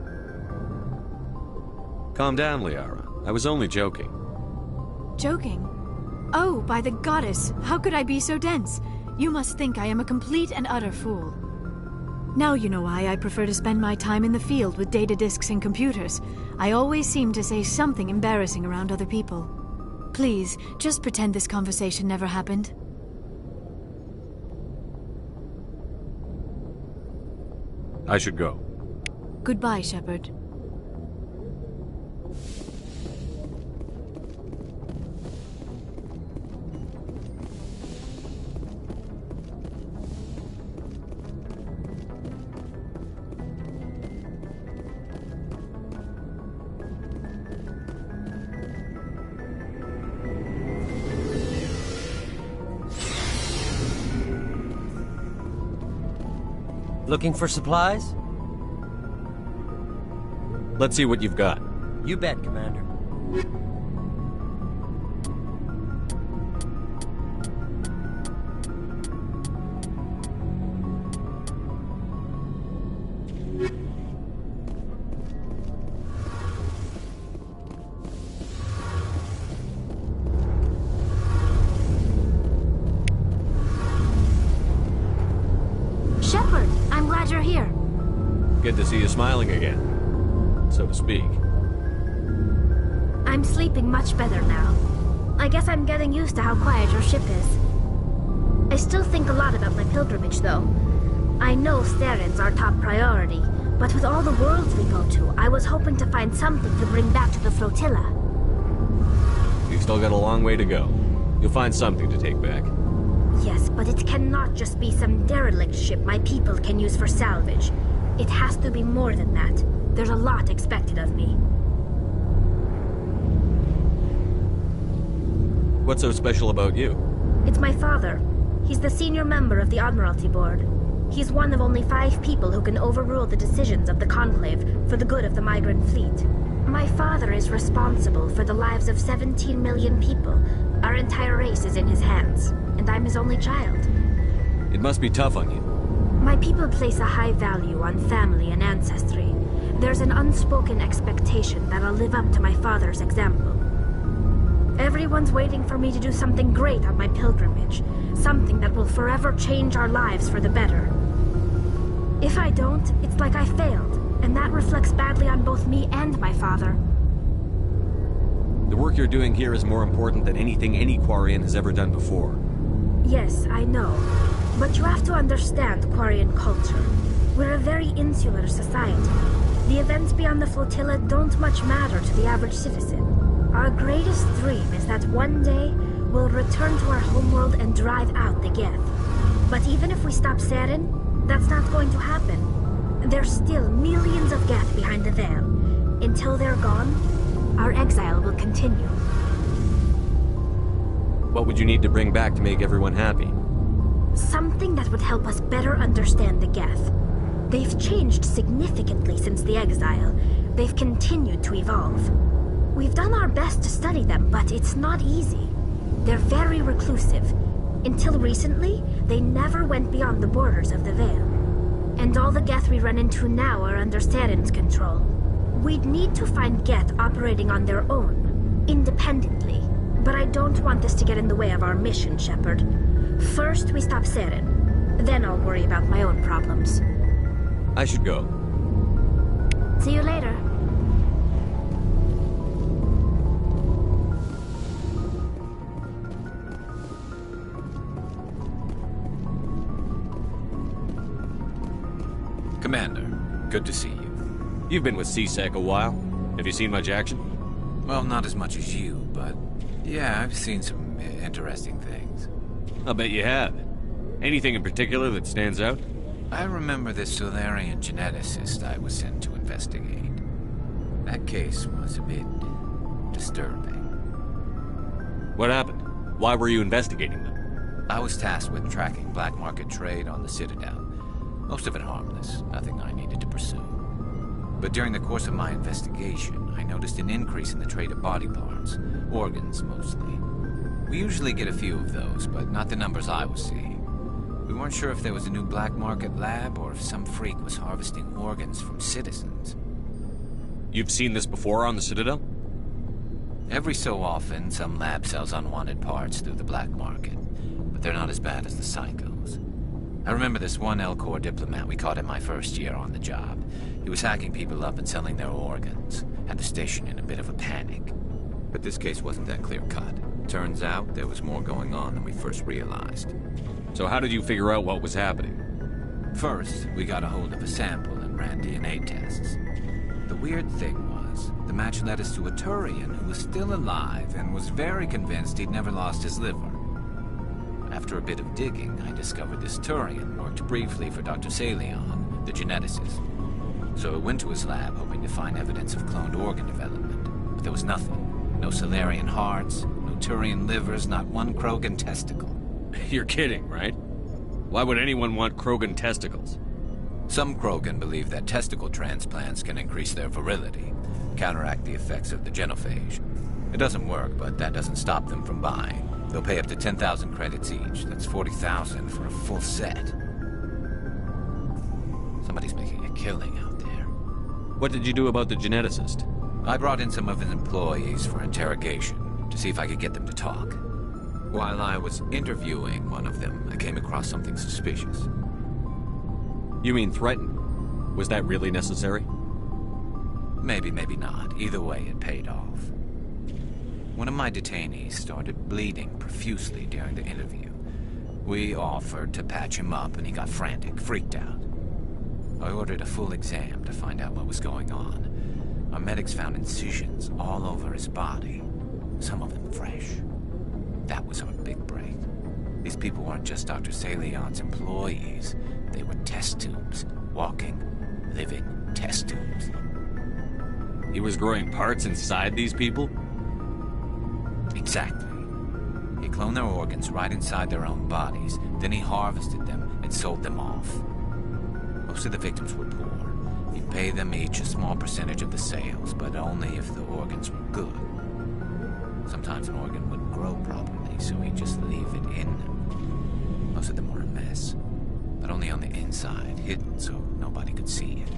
Calm down, Liara. I was only joking. Joking? Oh, by the goddess, how could I be so dense? You must think I am a complete and utter fool. Now you know why I prefer to spend my time in the field with data disks and computers. I always seem to say something embarrassing around other people. Please, just pretend this conversation never happened. I should go. Goodbye, Shepard. Looking for supplies? Let's see what you've got. You bet, Commander. Shepard, I'm glad you're here. Good to see you smiling again, so to speak. I'm sleeping much better now. I guess I'm getting used to how quiet your ship is. I still think a lot about my pilgrimage, though. I know Steren's our top priority, but with all the worlds we go to, I was hoping to find something to bring back to the flotilla. You've still got a long way to go. You'll find something to take back. Yes, but it cannot just be some derelict ship my people can use for salvage. It has to be more than that. There's a lot expected of me. What's so special about you? It's my father. He's the senior member of the Admiralty Board. He's one of only 5 people who can overrule the decisions of the Conclave for the good of the migrant fleet. My father is responsible for the lives of 17 million people. Our entire race is in his hands, and I'm his only child. It must be tough on you. My people place a high value on family and ancestry. There's an unspoken expectation that I'll live up to my father's example. Everyone's waiting for me to do something great on my pilgrimage, something that will forever change our lives for the better. If I don't, it's like I failed, and that reflects badly on both me and my father. The work you're doing here is more important than anything any Quarian has ever done before. Yes, I know. But you have to understand Quarian culture. We're a very insular society. The events beyond the flotilla don't much matter to the average citizen. Our greatest dream is that one day we'll return to our homeworld and drive out the Geth. But even if we stop Saren, that's not going to happen. There's still millions of Geth behind the veil. Until they're gone, our exile will continue. What would you need to bring back to make everyone happy? Something that would help us better understand the Geth. They've changed significantly since the exile. They've continued to evolve. We've done our best to study them, but it's not easy. They're very reclusive. Until recently, they never went beyond the borders of the Veil. And all the Geth we run into now are under Saren's control. We'd need to find Geth operating on their own, independently. But I don't want this to get in the way of our mission, Shepard. First, we stop Saren. Then I'll worry about my own problems. I should go. See you later. Commander, good to see you. You've been with C-Sec a while. Have you seen much action? Well, not as much as you, but yeah, I've seen some interesting things. I'll bet you have. Anything in particular that stands out? I remember this Solarian geneticist I was sent to investigate. That case was a bit disturbing. What happened? Why were you investigating them? I was tasked with tracking black market trade on the Citadel. Most of it harmless, nothing I needed to pursue. But during the course of my investigation, I noticed an increase in the trade of body parts, organs mostly. We usually get a few of those, but not the numbers I was seeing. We weren't sure if there was a new black market lab or if some freak was harvesting organs from citizens. You've seen this before on the Citadel? Every so often, some lab sells unwanted parts through the black market, but they're not as bad as the psychos. I remember this one Elcor diplomat we caught in my first year on the job. He was hacking people up and selling their organs. Had the station in a bit of a panic. But this case wasn't that clear-cut. Turns out there was more going on than we first realized. So how did you figure out what was happening? First, we got a hold of a sample and ran DNA tests. The weird thing was, the match led us to a Turian who was still alive and was very convinced he'd never lost his liver. After a bit of digging, I discovered this Turian worked briefly for Dr. Salion, the geneticist. So I went to his lab hoping to find evidence of cloned organ development. But there was nothing. No Solarian hearts, no Turian livers, not one Krogan testicle. You're kidding, right? Why would anyone want Krogan testicles? Some Krogan believe that testicle transplants can increase their virility, counteract the effects of the genophage. It doesn't work, but that doesn't stop them from buying. They'll pay up to 10,000 credits each. That's 40,000 for a full set. Somebody's making a killing out there. What did you do about the geneticist? I brought in some of his employees for interrogation, to see if I could get them to talk. While I was interviewing one of them, I came across something suspicious. You mean threaten? Was that really necessary? Maybe, maybe not. Either way, it paid off. One of my detainees started bleeding profusely during the interview. We offered to patch him up and he got frantic, freaked out. I ordered a full exam to find out what was going on. Our medics found incisions all over his body, some of them fresh. That was our big break. These people weren't just Dr. Salion's employees. They were test tubes. Walking, living test tubes. He was growing parts inside these people? Exactly. He cloned their organs right inside their own bodies. Then he harvested them and sold them off. Most of the victims were poor. He'd pay them each a small percentage of the sales, but only if the organs were good. Sometimes an organ wouldn't grow properly, so he'd just leave it in them. Most of them were a mess, but only on the inside, hidden so nobody could see it.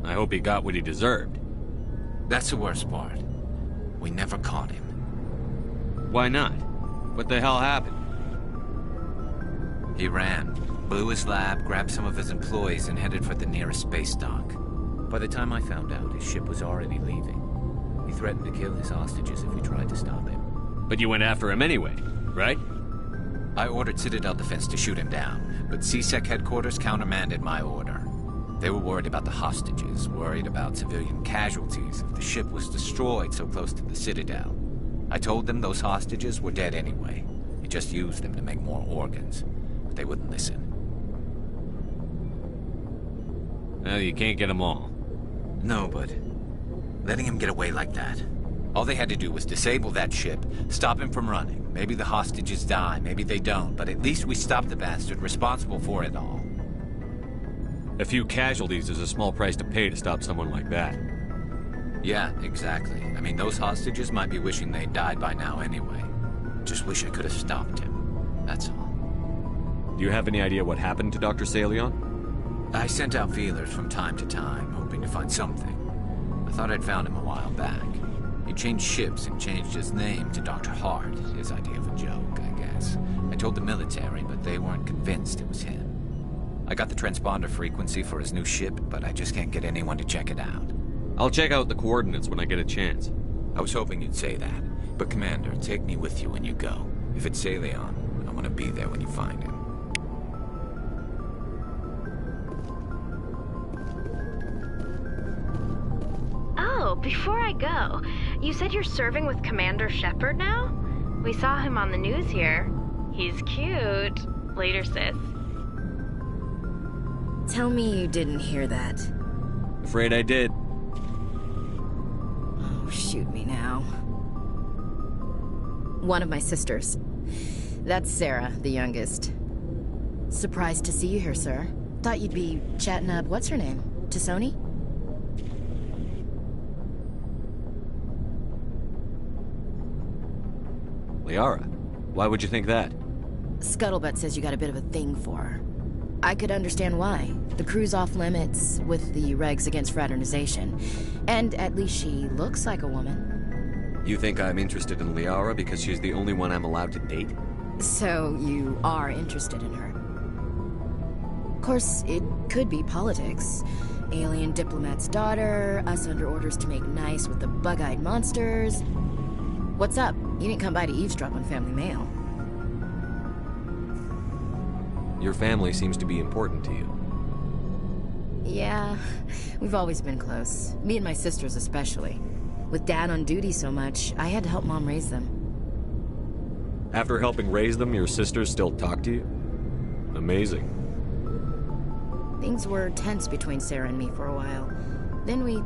I hope he got what he deserved. That's the worst part. We never caught him. Why not? What the hell happened? He ran, blew his lab, grabbed some of his employees, and headed for the nearest space dock. By the time I found out, his ship was already leaving. He threatened to kill his hostages if we tried to stop him. But you went after him anyway, right? I ordered Citadel Defense to shoot him down, but C-Sec headquarters countermanded my order. They were worried about the hostages, worried about civilian casualties if the ship was destroyed so close to the Citadel. I told them those hostages were dead anyway. He just used them to make more organs. But they wouldn't listen. Well, you can't get them all. No, but letting him get away like that. All they had to do was disable that ship, stop him from running. Maybe the hostages die, maybe they don't, but at least we stopped the bastard responsible for it all. A few casualties is a small price to pay to stop someone like that. Yeah, exactly. I mean, those hostages might be wishing they'd died by now anyway. Just wish I could have stopped him. That's all. Do you have any idea what happened to Dr. Salion? I sent out feelers from time to time, hoping to find something. I thought I'd found him a while back. He changed ships and changed his name to Dr. Hart, his idea of a joke, I guess. I told the military, but they weren't convinced it was him. I got the transponder frequency for his new ship, but I just can't get anyone to check it out. I'll check out the coordinates when I get a chance. I was hoping you'd say that. But Commander, take me with you when you go. If it's Saleon, I want to be there when you find him. Oh, before I go, you said you're serving with Commander Shepard now? We saw him on the news here. He's cute. Later, sis. Tell me you didn't hear that. Afraid I did. Oh, shoot me now. One of my sisters. That's Sarah, the youngest. Surprised to see you here, sir. Thought you'd be chatting up, what's her name? T'Soni? Liara, why would you think that? Scuttlebutt says you got a bit of a thing for her. I could understand why. The crew's off limits with the regs against fraternization. And at least she looks like a woman. You think I'm interested in Liara because she's the only one I'm allowed to date? So you are interested in her. Of course, it could be politics. Alien diplomat's daughter, us under orders to make nice with the bug-eyed monsters. What's up? You didn't come by to eavesdrop on Family Mail. Your family seems to be important to you. Yeah, we've always been close. Me and my sisters especially. With Dad on duty so much, I had to help Mom raise them. After helping raise them, your sisters still talk to you? Amazing. Things were tense between Sarah and me for a while. Then we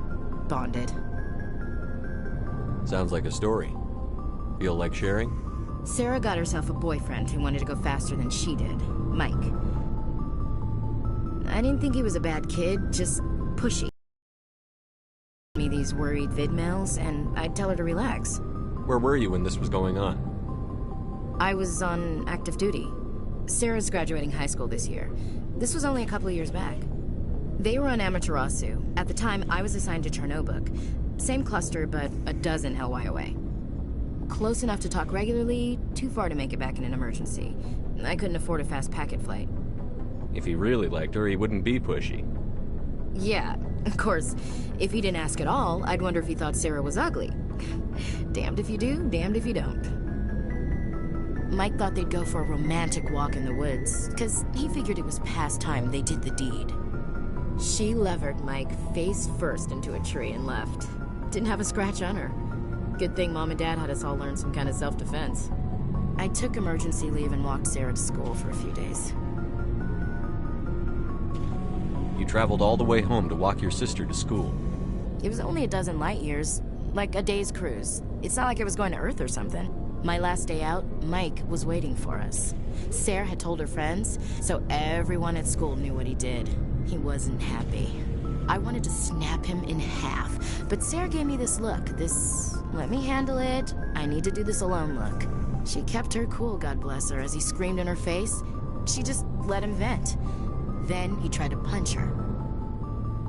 bonded. Sounds like a story. Feel like sharing? Sarah got herself a boyfriend who wanted to go faster than she did, Mike. I didn't think he was a bad kid, just pushy. Me these worried vidmails, and I'd tell her to relax. Where were you when this was going on? I was on active duty. Sarah's graduating high school this year. This was only a couple of years back. They were on Amaterasu. At the time, I was assigned to Chernobog. Same cluster, but a dozen LY away. Close enough to talk regularly, too far to make it back in an emergency. I couldn't afford a fast packet flight. If he really liked her, he wouldn't be pushy. Yeah, of course. If he didn't ask at all, I'd wonder if he thought Sarah was ugly. Damned if you do, damned if you don't. Mike thought they'd go for a romantic walk in the woods, because he figured it was past time they did the deed. She levered Mike face first into a tree and left. Didn't have a scratch on her. Good thing Mom and Dad had us all learn some kind of self-defense. I took emergency leave and walked Sarah to school for a few days. You traveled all the way home to walk your sister to school. It was only a dozen light years, like a day's cruise. It's not like I was going to Earth or something. My last day out, Mike was waiting for us. Sarah had told her friends, so everyone at school knew what he did. He wasn't happy. I wanted to snap him in half, but Sarah gave me this look, this let me handle it, I need to do this alone look. She kept her cool, God bless her, as he screamed in her face. She just let him vent. Then he tried to punch her.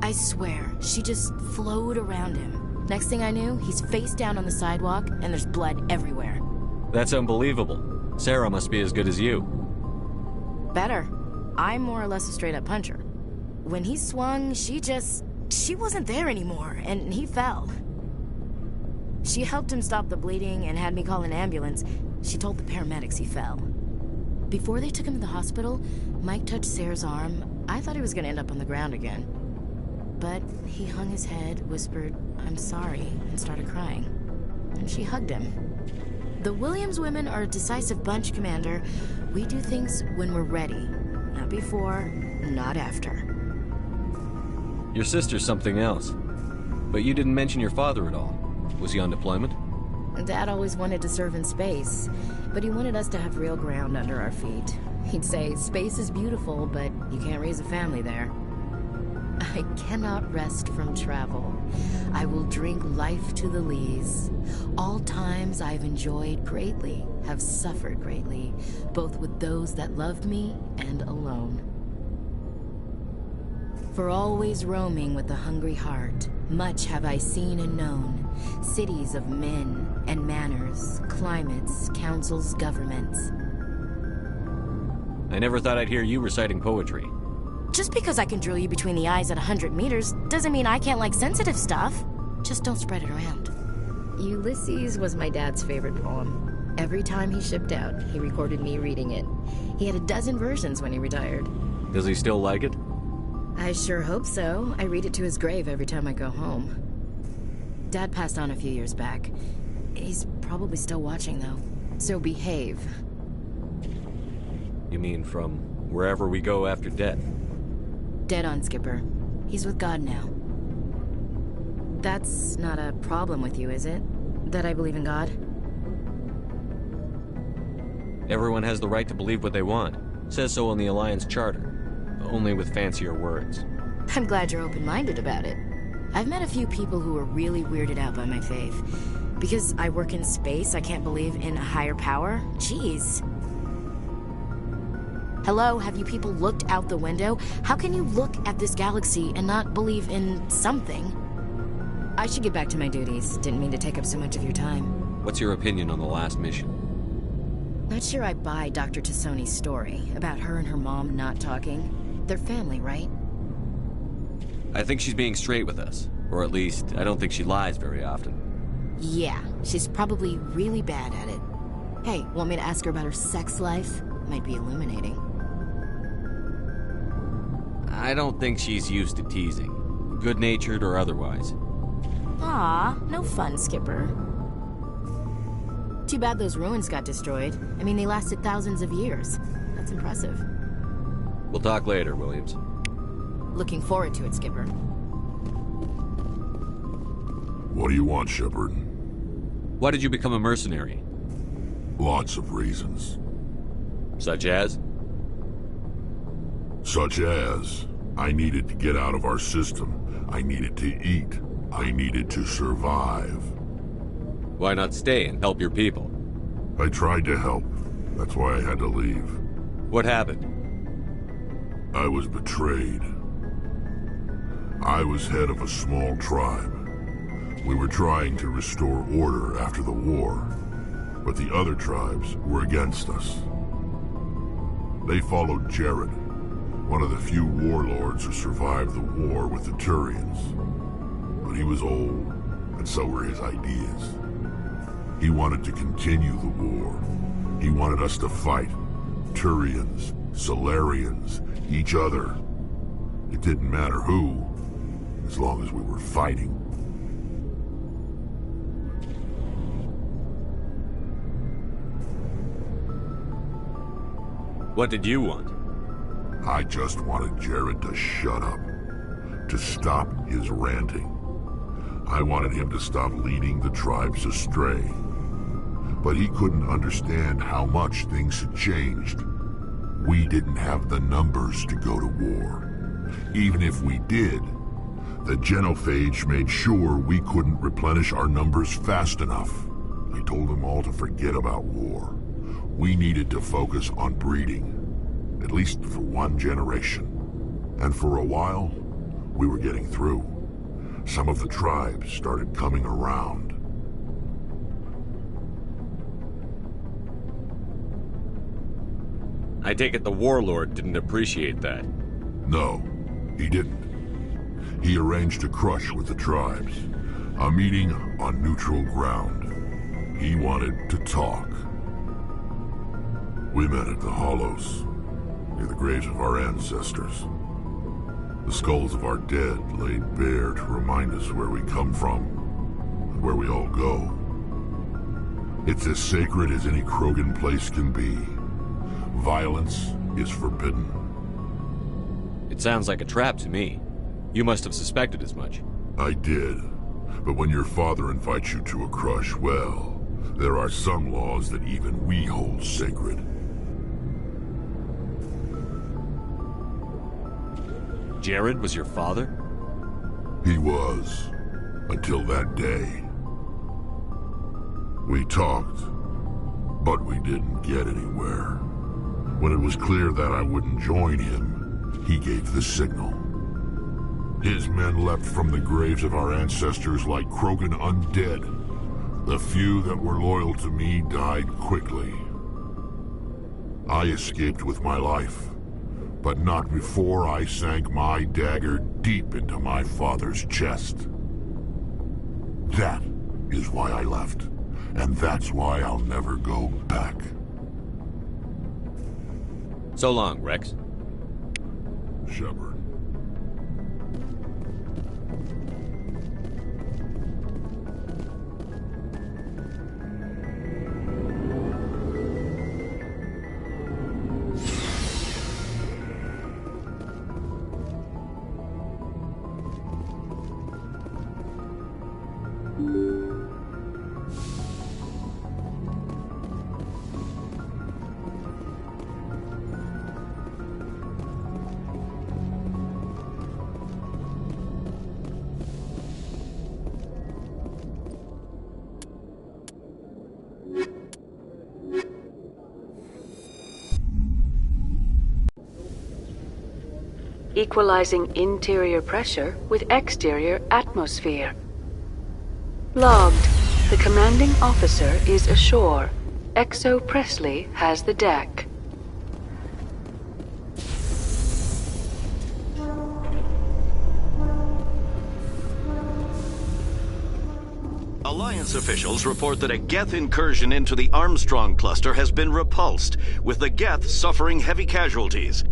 I swear, she just flowed around him. Next thing I knew, he's face down on the sidewalk, and there's blood everywhere. That's unbelievable. Sarah must be as good as you. Better. I'm more or less a straight-up puncher. When he swung, she wasn't there anymore, and he fell. She helped him stop the bleeding and had me call an ambulance. She told the paramedics he fell. Before they took him to the hospital, Mike touched Sarah's arm. I thought he was gonna end up on the ground again. But he hung his head, whispered, "I'm sorry," and started crying. And she hugged him. The Williams women are a decisive bunch, Commander. We do things when we're ready. Not before, not after. Your sister's something else. But you didn't mention your father at all. Was he on deployment? Dad always wanted to serve in space, but he wanted us to have real ground under our feet. He'd say, space is beautiful, but you can't raise a family there. I cannot rest from travel. I will drink life to the lees. All times I've enjoyed greatly, have suffered greatly, both with those that loved me and alone. For always roaming with a hungry heart, much have I seen and known. Cities of men and manners, climates, councils, governments. I never thought I'd hear you reciting poetry. Just because I can drill you between the eyes at 100 meters doesn't mean I can't like sensitive stuff. Just don't spread it around. Ulysses was my dad's favorite poem. Every time he shipped out, he recorded me reading it. He had a dozen versions when he retired. Does he still like it? I sure hope so. I read it to his grave every time I go home. Dad passed on a few years back. He's probably still watching, though. So behave. You mean from wherever we go after death? Dead on, Skipper. He's with God now. That's not a problem with you, is it? That I believe in God? Everyone has the right to believe what they want. Says so in the Alliance Charter. Only with fancier words. I'm glad you're open-minded about it. I've met a few people who are really weirded out by my faith. Because I work in space, I can't believe in a higher power? Jeez. Hello, have you people looked out the window? How can you look at this galaxy and not believe in something? I should get back to my duties. Didn't mean to take up so much of your time. What's your opinion on the last mission? Not sure I buy Dr. Tassoni's story about her and her mom not talking. They're family, right? I think she's being straight with us. Or at least, I don't think she lies very often. Yeah, she's probably really bad at it. Hey, want me to ask her about her sex life? Might be illuminating. I don't think she's used to teasing. Good-natured or otherwise. Aw, no fun, Skipper. Too bad those ruins got destroyed. I mean, they lasted thousands of years. That's impressive. We'll talk later, Williams. Looking forward to it, Skipper. What do you want, Shepard? Why did you become a mercenary? Lots of reasons. Such as? Such as, I needed to get out of our system. I needed to eat. I needed to survive. Why not stay and help your people? I tried to help. That's why I had to leave. What happened? I was betrayed. I was head of a small tribe. We were trying to restore order after the war, but the other tribes were against us. They followed Jared, one of the few warlords who survived the war with the Turians. But he was old, and so were his ideas. He wanted to continue the war. He wanted us to fight. Turians, Solarians, each other. It didn't matter who, as long as we were fighting. What did you want? I just wanted Jared to shut up, to stop his ranting. I wanted him to stop leading the tribes astray. But he couldn't understand how much things had changed. We didn't have the numbers to go to war. Even if we did, the genophage made sure we couldn't replenish our numbers fast enough. I told them all to forget about war. We needed to focus on breeding, at least for one generation. And for a while, we were getting through. Some of the tribes started coming around. I take it the warlord didn't appreciate that. No, he didn't. He arranged a crush with the tribes. A meeting on neutral ground. He wanted to talk. We met at the Hollows, near the graves of our ancestors. The skulls of our dead laid bare to remind us where we come from, and where we all go. It's as sacred as any Krogan place can be. Violence is forbidden. It sounds like a trap to me. You must have suspected as much. I did. But when your father invites you to a crush, well, there are some laws that even we hold sacred. Jared was your father? He was. Until that day. We talked, but we didn't get anywhere. When it was clear that I wouldn't join him, he gave the signal. His men leapt from the graves of our ancestors like Krogan undead. The few that were loyal to me died quickly. I escaped with my life, but not before I sank my dagger deep into my father's chest. That is why I left, and that's why I'll never go back. So long, Rex. Shepard. Equalizing interior pressure with exterior atmosphere. Logged. The commanding officer is ashore. XO Presley has the deck. Alliance officials report that a Geth incursion into the Armstrong cluster has been repulsed, with the Geth suffering heavy casualties.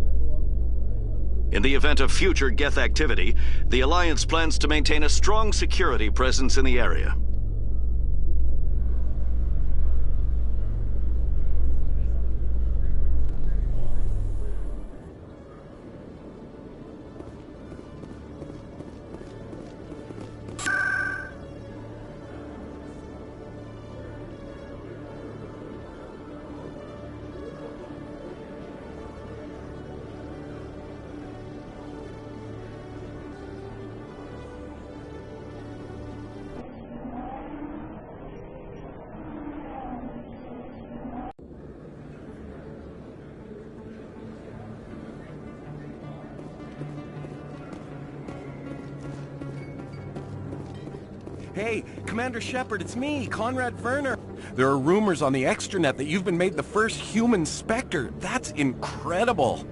In the event of future Geth activity, the Alliance plans to maintain a strong security presence in the area. Hey, Commander Shepard, it's me, Conrad Werner. There are rumors on the extranet that you've been made the first human Spectre. That's incredible.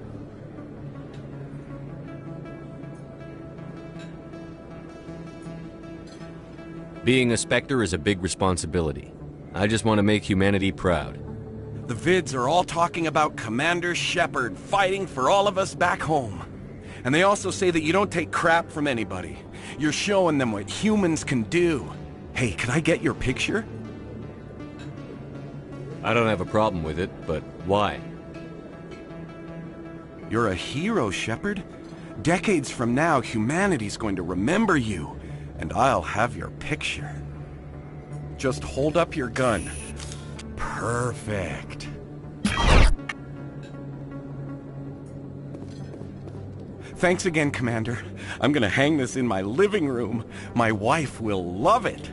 Being a Spectre is a big responsibility. I just want to make humanity proud. The vids are all talking about Commander Shepard fighting for all of us back home. And they also say that you don't take crap from anybody. You're showing them what humans can do. Hey, can I get your picture? I don't have a problem with it, but why? You're a hero, Shepard. Decades from now, humanity's going to remember you, and I'll have your picture. Just hold up your gun. Perfect. Thanks again, Commander. I'm gonna hang this in my living room. My wife will love it.